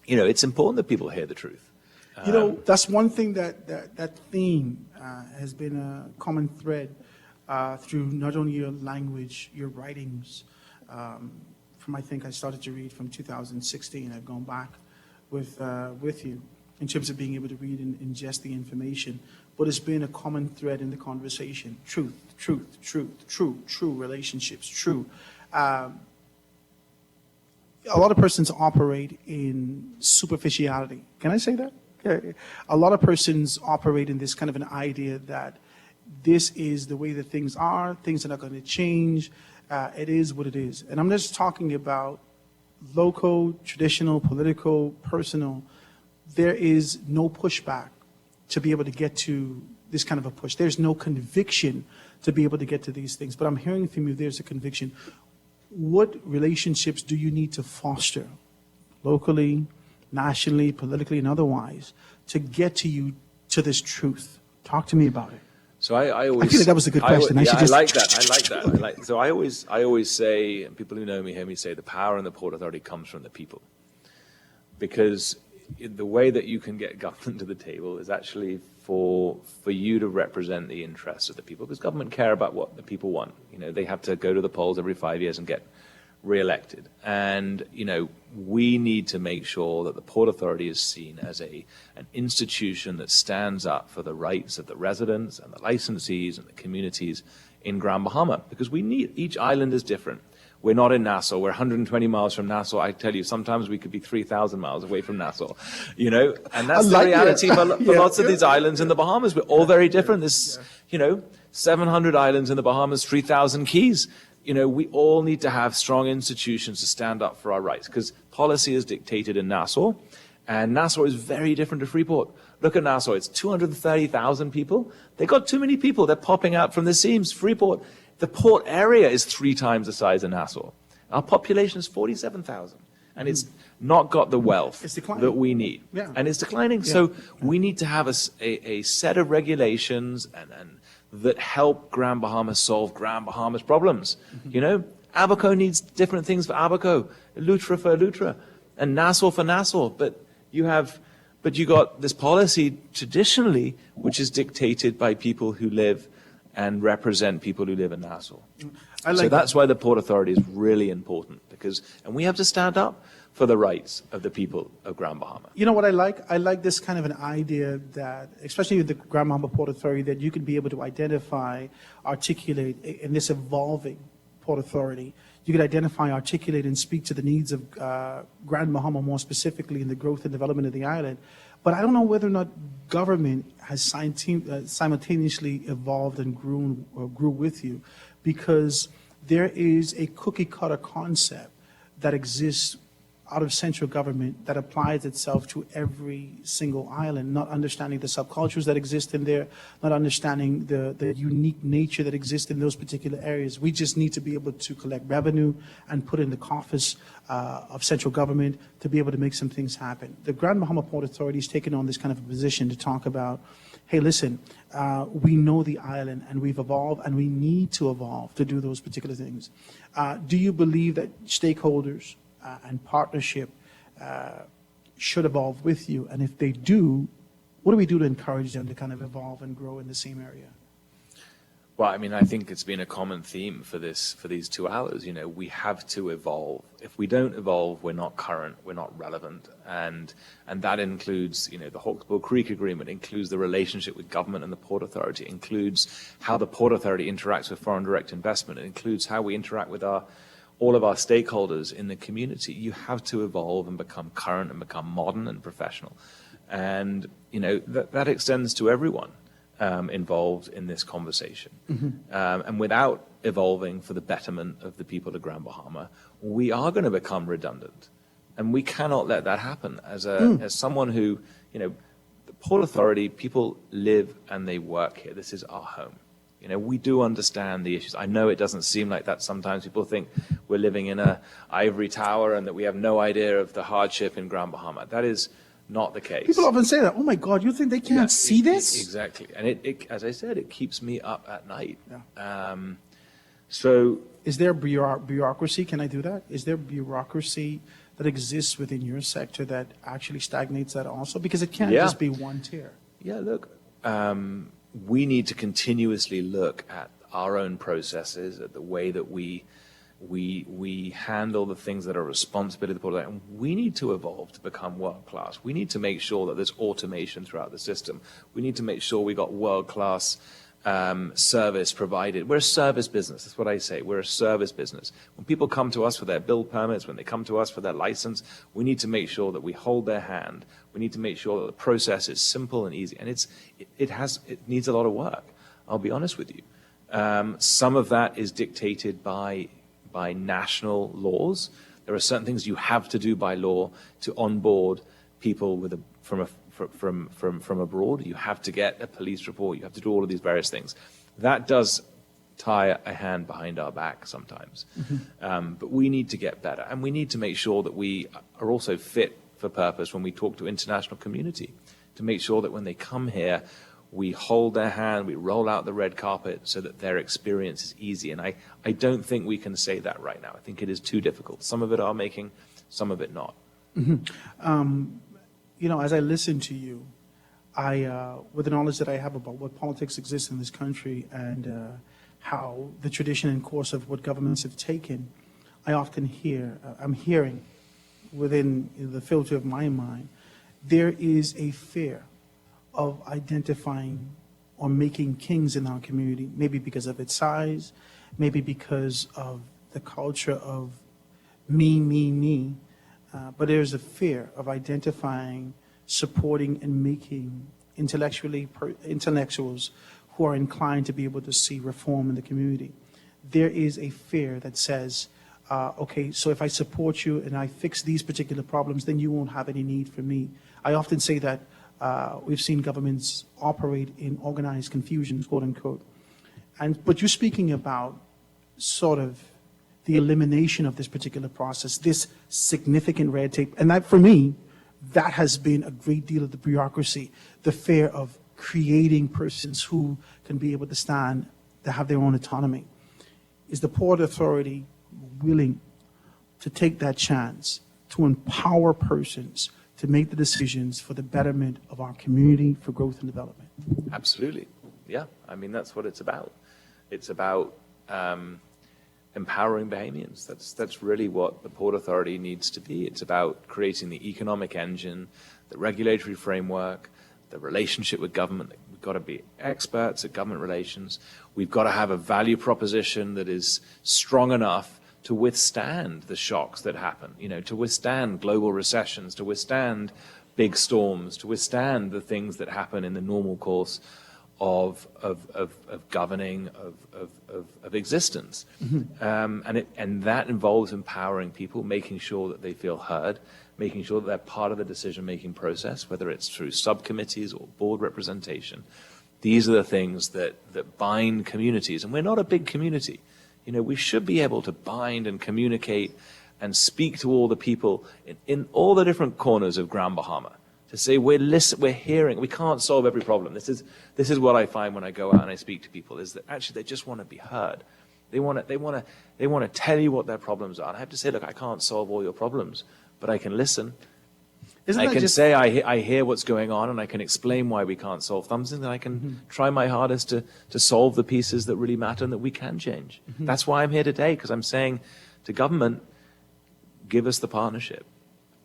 it's important that people hear the truth. That's one thing that theme has been a common thread through not only your language, your writings. I think I started to read from 2016. I've gone back with you in terms of being able to read and ingest the information. But it's been a common thread in the conversation. Truth, true relationships, true. A lot of persons operate in superficiality. Can I say that? A lot of persons operate in this kind of an idea that this is the way that things are not going to change, it is what it is. And I'm just talking about local, traditional, political, personal. There is no pushback to be able to get to this kind of a push. There's no conviction to be able to get to these things. But I'm hearing from you there's a conviction. What relationships do you need to foster locally, nationally, politically, and otherwise to get to this truth? Talk to me about it. So I always, I feel like that was a good question. I like that. So I always say, and people who know me hear me say, the power in the Port Authority comes from the people. Because the way that you can get government to the table is actually for you to represent the interests of the people, because government care about what the people want. They have to go to the polls every 5 years and get re-elected. And, we need to make sure that the Port Authority is seen as an institution that stands up for the rights of the residents and the licensees and the communities in Grand Bahama, because each island is different. We're not in Nassau. We're 120 miles from Nassau. I tell you, sometimes we could be 3,000 miles away from Nassau, and that's the reality for lots of these islands in the Bahamas. We're all very different. There's, 700 islands in the Bahamas, 3,000 keys. We all need to have strong institutions to stand up for our rights, because policy is dictated in Nassau, and Nassau is very different to Freeport. Look at Nassau. It's 230,000 people. They got too many people. They're popping out from the seams. Freeport, the port area is 3 times the size of Nassau. Our population is 47,000, and it's not got the wealth that we need. Yeah. And it's declining. Yeah. So we need to have a set of regulations and that help Grand Bahama solve Grand Bahama's problems. Abaco needs different things for Abaco, Lutra for Lutra, and Nassau for Nassau. But you got this policy traditionally, which is dictated by people who live and represent people who live in Nassau. So that's why the Port Authority is really important, and we have to stand up for the rights of the people of Grand Bahama. You know what I like? I like this kind of an idea that, especially with the Grand Bahama Port Authority, that you can be able to identify, articulate in this evolving Port Authority. You could identify, articulate, and speak to the needs of Grand Bahama more specifically in the growth and development of the island. But I don't know whether or not government has simultaneously evolved and grew with you, because there is a cookie cutter concept that exists out of central government that applies itself to every single island, not understanding the subcultures that exist in there, not understanding the unique nature that exists in those particular areas. We just need to be able to collect revenue and put in the coffers of central government to be able to make some things happen. The Grand Bahama Port Authority has taken on this kind of a position to talk about, hey, listen, we know the island and we've evolved and we need to evolve to do those particular things. Do you believe that stakeholders and partnership should evolve with you? And if they do, what do we do to encourage them to kind of evolve and grow in the same area? Well, I mean, I think it's been a common theme for these 2 hours. You know, we have to evolve. If we don't evolve, we're not current, we're not relevant, and that includes, you know, the Hawkesbury Creek Agreement, includes the relationship with government and the Port Authority, includes how the Port Authority interacts with foreign direct investment, it includes how we interact with all of our stakeholders in the community. You have to evolve and become current and become modern and professional, and you know that extends to everyone involved in this conversation. And without evolving for the betterment of the people of Grand Bahama, we are going to become redundant, and we cannot let that happen. As someone who, you know, the Port Authority, people live and they work here. This is our home. You know, we do understand the issues. I know it doesn't seem like that sometimes. People think we're living in an ivory tower and that we have no idea of the hardship in Grand Bahama. That is not the case. People often say that, oh my God, you think they can't see this? Exactly. And it, as I said, it keeps me up at night. So is there bureaucracy? Can I do that? Is there bureaucracy that exists within your sector that actually stagnates that also? Because it can't just be one tier. Yeah, look, we need to continuously look at our own processes, at the way that we handle the things that are responsibility of the Port Authority, and we need to evolve to become world-class. We need to make sure that there's automation throughout the system. We need to make sure we got world-class service provided. We're a service business. That's what I say. We're a service business. When people come to us for their build permits, when they come to us for their license, we need to make sure that we hold their hand. We need to make sure that the process is simple and easy. And it needs a lot of work. I'll be honest with you. Some of that is dictated by national laws. There are certain things you have to do by law to onboard people from abroad. You have to get a police report. You have to do all of these various things. That does tie a hand behind our back sometimes. But we need to get better, and we need to make sure that we are also fit for purpose when we talk to international community, to make sure that when they come here, we hold their hand, we roll out the red carpet so that their experience is easy. And I don't think we can say that right now. I think it is too difficult. Some of it are making, some of it not. You know, as I listen to you, with the knowledge that I have about what politics exists in this country and how the tradition and course of what governments have taken, I often I'm hearing within the filter of my mind, there is a fear of identifying or making kings in our community, maybe because of its size, maybe because of the culture of me, but there's a fear of identifying, supporting, and making intellectuals who are inclined to be able to see reform in the community. There is a fear that says, okay, so if I support you and I fix these particular problems, then you won't have any need for me. I often say that we've seen governments operate in organized confusion, quote unquote. But you're speaking about sort of the elimination of this particular process, this significant red tape. And that, for me, that has been a great deal of the bureaucracy, the fear of creating persons who can be able to stand, to have their own autonomy. Is the Port Authority willing to take that chance to empower persons to make the decisions for the betterment of our community, for growth and development? Absolutely. Yeah. I mean, that's what it's about. It's about empowering Bahamians. That's really what the Port Authority needs to be. It's about creating the economic engine, the regulatory framework, the relationship with government. We've got to be experts at government relations. We've got to have a value proposition that is strong enough to withstand the shocks that happen, to withstand global recessions, to withstand big storms, to withstand the things that happen in the normal course of governing, of existence. And that involves empowering people, making sure that they feel heard, making sure that they're part of the decision-making process, whether it's through subcommittees or board representation. These are the things that bind communities. And we're not a big community. You know, we should be able to bind and communicate and speak to all the people in all the different corners of Grand Bahama. To say we're hearing, we can't solve every problem. This is what I find when I go out and I speak to people, is that actually they just want to be heard. They want to tell you what their problems are. And I have to say, look, I can't solve all your problems, but I can listen. I can say I hear what's going on, and I can explain why we can't solve something, and I can try my hardest to solve the pieces that really matter and that we can change. That's why I'm here today, because I'm saying to government, give us the partnership.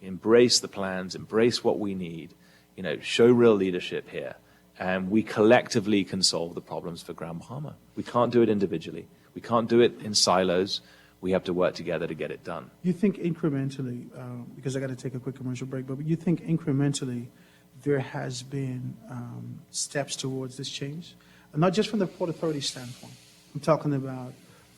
Embrace the plans, embrace what we need, you know, show real leadership here, and we collectively can solve the problems for Grand Bahama. We can't do it individually. We can't do it in silos. We have to work together to get it done. You think incrementally, because I got to take a quick commercial break, but you think incrementally there has been steps towards this change? And not just from the Port Authority standpoint. I'm talking about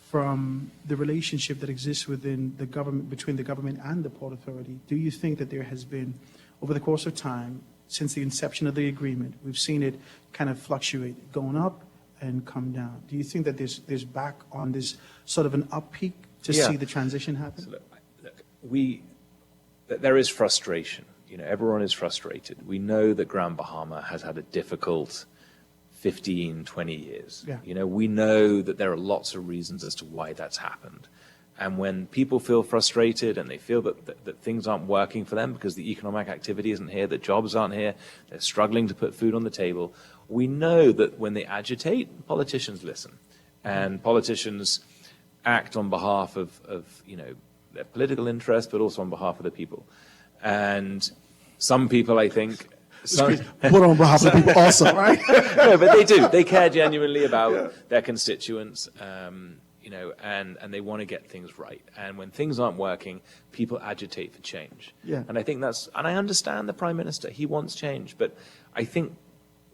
from the relationship that exists within the government, between the government and the Port Authority. Do you think that there has been, over the course of time, since the inception of the agreement, we've seen it kind of fluctuate, going up and come down? Do you think that there's back on this sort of an up peak to see the transition happen? So look, there is frustration. You know, everyone is frustrated. We know that Grand Bahama has had a difficult 15, 20 years. Yeah. You know, we know that there are lots of reasons as to why that's happened. And when people feel frustrated and they feel that things aren't working for them because the economic activity isn't here, the jobs aren't here, they're struggling to put food on the table, we know that when they agitate, politicians listen. And politicians act on behalf of you know, their political interests, but also on behalf of the people. And some people, I think... Put on behalf of people also, right? No, but they do. They care genuinely about their constituents, you know, and they want to get things right. And when things aren't working, people agitate for change. Yeah. And I think and I understand the Prime Minister. He wants change. But I think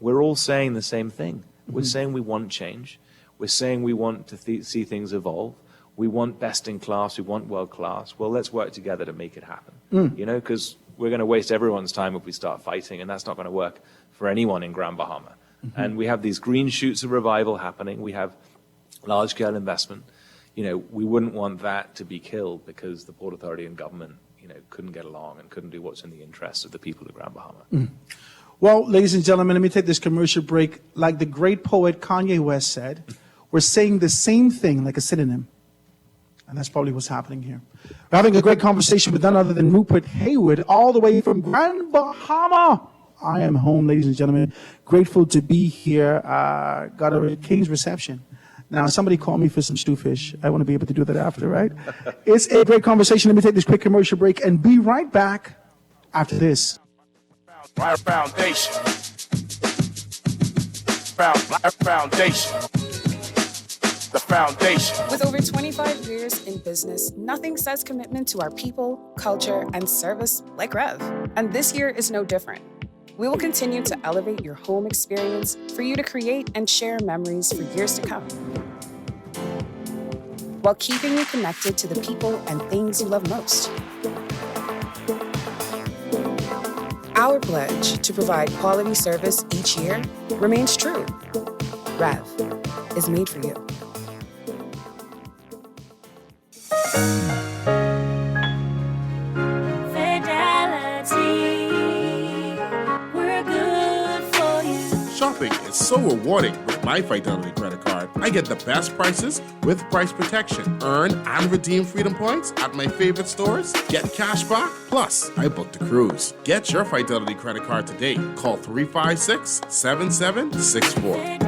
we're all saying the same thing. We're saying we want change. We're saying we want to see things evolve. We want best in class. We want world class. Well, let's work together to make it happen. You know, because we're going to waste everyone's time if we start fighting, and that's not going to work for anyone in Grand Bahama. And we have these green shoots of revival happening. We have large-scale investment. You know, we wouldn't want that to be killed because the Port Authority and government, you know, couldn't get along and couldn't do what's in the interest of the people of Grand Bahama. Well, ladies and gentlemen, let me take this commercial break. Like the great poet Kanye West said, we're saying the same thing like a synonym. And that's probably what's happening here. We're having a great conversation with none other than Rupert Haywood, all the way from Grand Bahama. I am home, ladies and gentlemen. Grateful to be here. Got a king's reception. Now, somebody called me for some stewfish. I want to be able to do that after, right? It's a great conversation. Let me take this quick commercial break and be right back after this. Foundation. Foundation. The foundation. With over 25 years in business, nothing says commitment to our people, culture, and service like Rev. And this year is no different. We will continue to elevate your home experience for you to create and share memories for years to come, while keeping you connected to the people and things you love most. Our pledge to provide quality service each year remains true. Rev is made for you. Shopping is so rewarding with my Fidelity credit card. I get the best prices with price protection. Earn and redeem freedom points at my favorite stores. Get cash back. Plus, I booked a cruise. Get your Fidelity credit card today. Call 356-7764.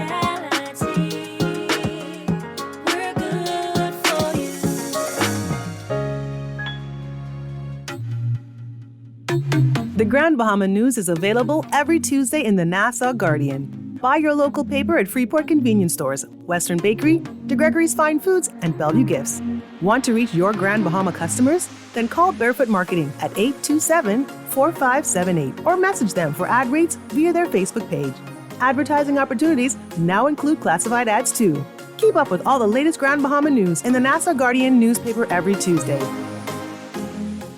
The Grand Bahama News is available every Tuesday in the Nassau Guardian. Buy your local paper at Freeport convenience stores, Western Bakery, De Gregory's Fine Foods, and Bellevue Gifts. Want to reach your Grand Bahama customers? Then call Barefoot Marketing at 827-4578 or message them for ad rates via their Facebook page. Advertising opportunities now include classified ads too. Keep up with all the latest Grand Bahama news in the Nassau Guardian newspaper every Tuesday.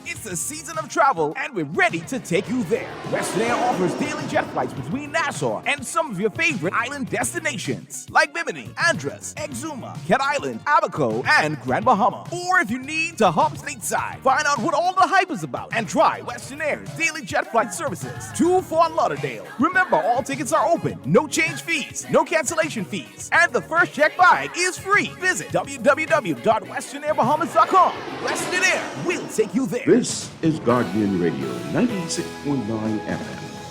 It's the season of travel, and we're ready to take you there. Western Air offers daily jet flights between Nassau and some of your favorite island destinations, like Bimini, Andros, Exuma, Cat Island, Abaco, and Grand Bahama. Or if you need to hop stateside, find out what all the hype is about and try Western Air's daily jet flight services to Fort Lauderdale. Remember, all tickets are open, no change fees, no cancellation fees, and the first check bag is free. Visit www.westernAirBahamas.com. Western Air will take you there. This is Guardian Radio 96.9 FM.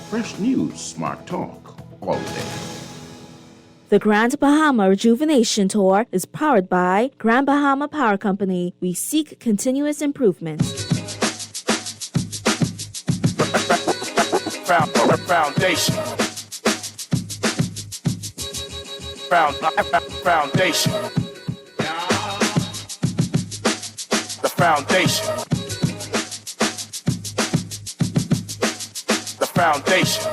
Fresh news, smart talk, all day. The Grand Bahama Rejuvenation Tour is powered by Grand Bahama Power Company. We seek continuous improvement. Foundation. Foundation. The foundation. The foundation.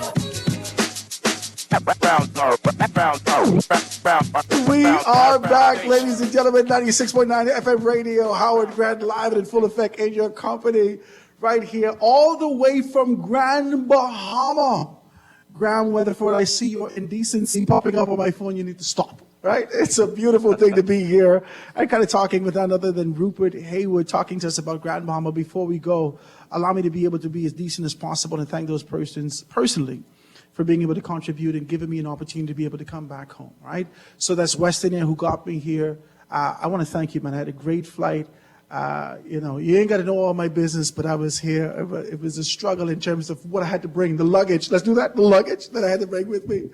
We are back, ladies and gentlemen. 96.9 FM radio, Howard Grant, live and in full effect in your company right here, all the way from Grand Bahama. Graham Weatherford, I see your indecency popping up on my phone. You need to stop, right? It's a beautiful thing to be here. I'm kind of talking with none other than Rupert Haywood, talking to us about Grand Bahama. Before we go, allow me to be able to be as decent as possible and thank those persons personally for being able to contribute and giving me an opportunity to be able to come back home, right? So that's Western Air who got me here. I want to thank you, man. I had a great flight. You ain't got to know all my business, but I was here. It was a struggle in terms of what I had to bring, the luggage. Let's do that, the luggage that I had to bring with me.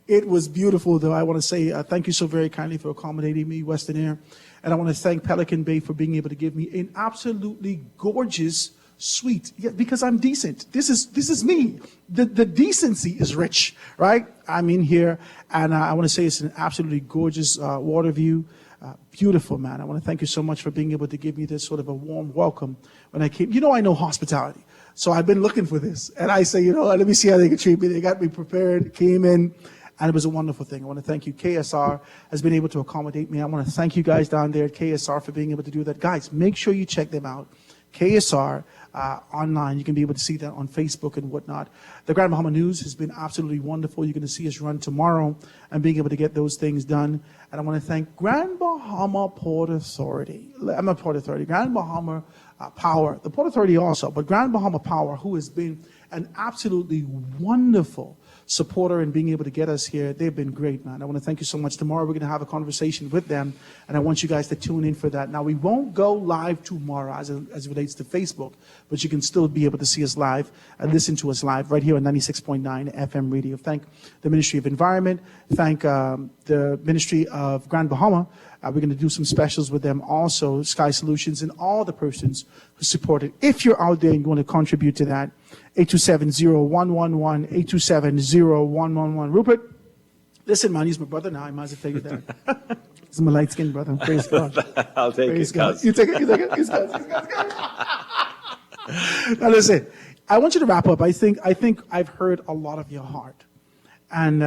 It was beautiful, though. I want to say thank you so very kindly for accommodating me, Western Air. And I want to thank Pelican Bay for being able to give me an absolutely gorgeous suite. Yeah, because I'm decent. This is me. The decency is rich, right? I'm in here, and I want to say it's an absolutely gorgeous water view. Beautiful, man. I want to thank you so much for being able to give me this sort of a warm welcome when I came. I know hospitality, so I've been looking for this. And I say, let me see how they can treat me. They got me prepared, came in, and it was a wonderful thing. I want to thank you. KSR has been able to accommodate me. I want to thank you guys down there at KSR for being able to do that. Guys, make sure you check them out. KSR online. You can be able to see that on Facebook and whatnot. The Grand Bahama News has been absolutely wonderful. You're going to see us run tomorrow and being able to get those things done. And I want to thank Grand Bahama Port Authority. I'm not Port Authority, Grand Bahama Power. The Port Authority also, but Grand Bahama Power, who has been an absolutely wonderful supporter and being able to get us here. They've been great, man. I want to thank you so much. Tomorrow we're going to have a conversation with them, and I want you guys to tune in for that. Now, we won't go live tomorrow as it relates to Facebook, but you can still be able to see us live and listen to us live right here on 96.9 FM radio. Thank the Ministry of Environment. Thank the Ministry of Grand Bahama. We're going to do some specials with them also, Sky Solutions, and all the persons who support it. If you're out there and you want to contribute to that, 827-0111, 827-0111. Rupert, listen, man, he's my brother now. I might as well tell you that. He's my light-skinned brother. Praise God. I'll take Praise it, God. cuz. You take it. It's cuz. Now listen, I want you to wrap up. I think I've heard a lot of your heart. And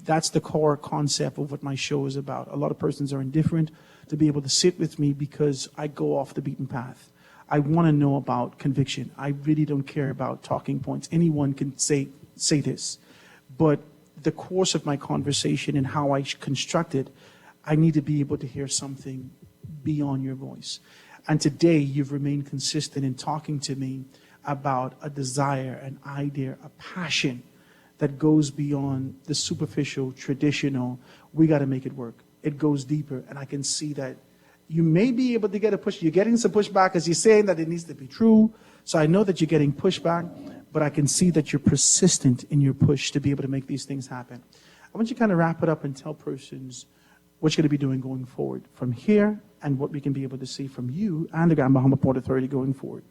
that's the core concept of what my show is about. A lot of persons are indifferent to be able to sit with me because I go off the beaten path. I want to know about conviction. I really don't care about talking points. Anyone can say this. But the course of my conversation and how I construct it, I need to be able to hear something beyond your voice. And today you've remained consistent in talking to me about a desire, an idea, a passion that goes beyond the superficial, traditional, we got to make it work. It goes deeper, and I can see that you may be able to get a push. You're getting some pushback as you're saying that it needs to be true. So I know that you're getting pushback, but I can see that you're persistent in your push to be able to make these things happen. I want you to kind of wrap it up and tell persons what you're going to be doing going forward from here and what we can be able to see from you and the Grand Bahama Port Authority going forward.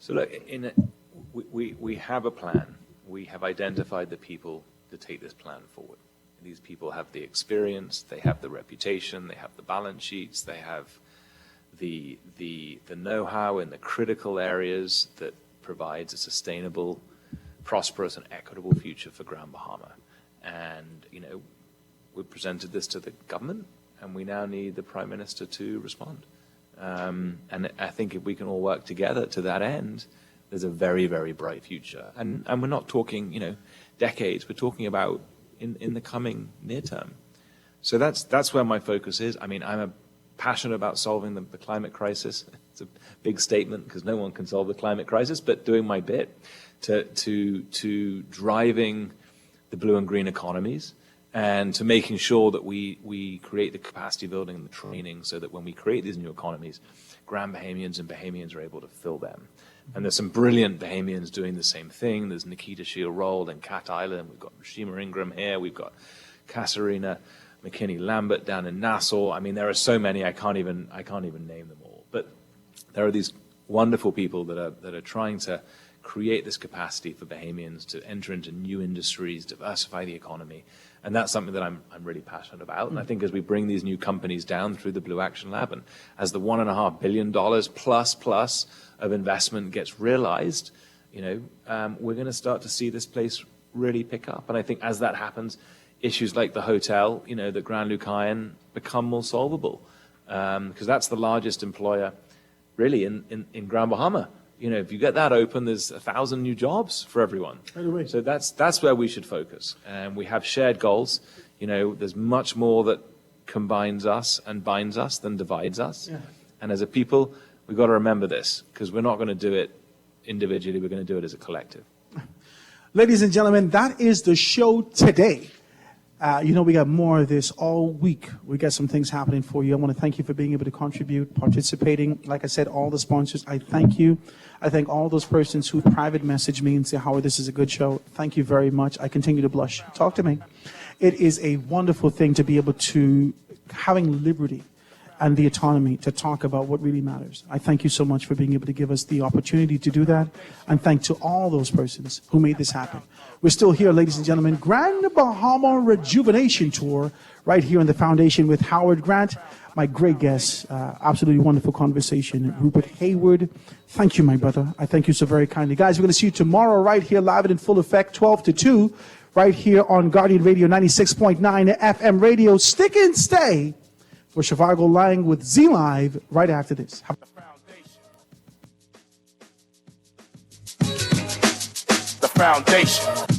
So look, we have a plan. We have identified the people to take this plan forward. These people have the experience, they have the reputation, they have the balance sheets, they have the know-how in the critical areas that provides a sustainable, prosperous, and equitable future for Grand Bahama. And, you know, we presented this to the government, and we now need the Prime Minister to respond. And I think if we can all work together to that end, there's a very, very bright future. And we're not talking, you know, decades. We're talking about in the coming near term. So that's where my focus is. I mean, I'm passionate about solving the climate crisis. It's a big statement because no one can solve the climate crisis, but doing my bit to driving the blue and green economies and to making sure that we create the capacity building and the training so that when we create these new economies, Grand Bahamians and Bahamians are able to fill them. And there's some brilliant Bahamians doing the same thing. There's Nikita Shield-Rold and Cat Island. We've got Rashima Ingram here. We've got Kasarina McKinney-Lambert down in Nassau. I mean, there are so many, I can't even name them all. But there are these wonderful people that are trying to create this capacity for Bahamians to enter into new industries, diversify the economy. And that's something that I'm really passionate about. And I think as we bring these new companies down through the Blue Action Lab, and as the $1.5 billion plus of investment gets realized, you know, we're going to start to see this place really pick up. And I think as that happens, issues like the hotel, you know, the Grand Lucayan become more solvable. Because that's the largest employer really in Grand Bahama. You know, if you get that open, there's 1,000 new jobs for everyone. Right away. So that's where we should focus. And we have shared goals. You know, there's much more that combines us and binds us than divides us. Yeah. And as a people, we've got to remember this, because we're not going to do it individually. We're going to do it as a collective. Ladies and gentlemen, that is the show today. You know, we got more of this all week. We got some things happening for you. I want to thank you for being able to contribute, participating. Like I said, all the sponsors, I thank you. I thank all those persons who private message me and say, Howard, this is a good show. Thank you very much. I continue to blush. Talk to me. It is a wonderful thing to be able to having liberty and the autonomy to talk about what really matters. I thank you so much for being able to give us the opportunity to do that. And thank to all those persons who made this happen. We're still here, ladies and gentlemen. Grand Bahama Rejuvenation Tour right here in the Foundation with Howard Grant. My great guest, absolutely wonderful conversation, Rupert Hayward. Thank you, my brother. I thank you so very kindly. Guys, we're going to see you tomorrow right here, live and in full effect, 12 to 2, right here on Guardian Radio 96.9 FM radio. Stick and stay for Shivago Lang with Z Live right after this. The Foundation.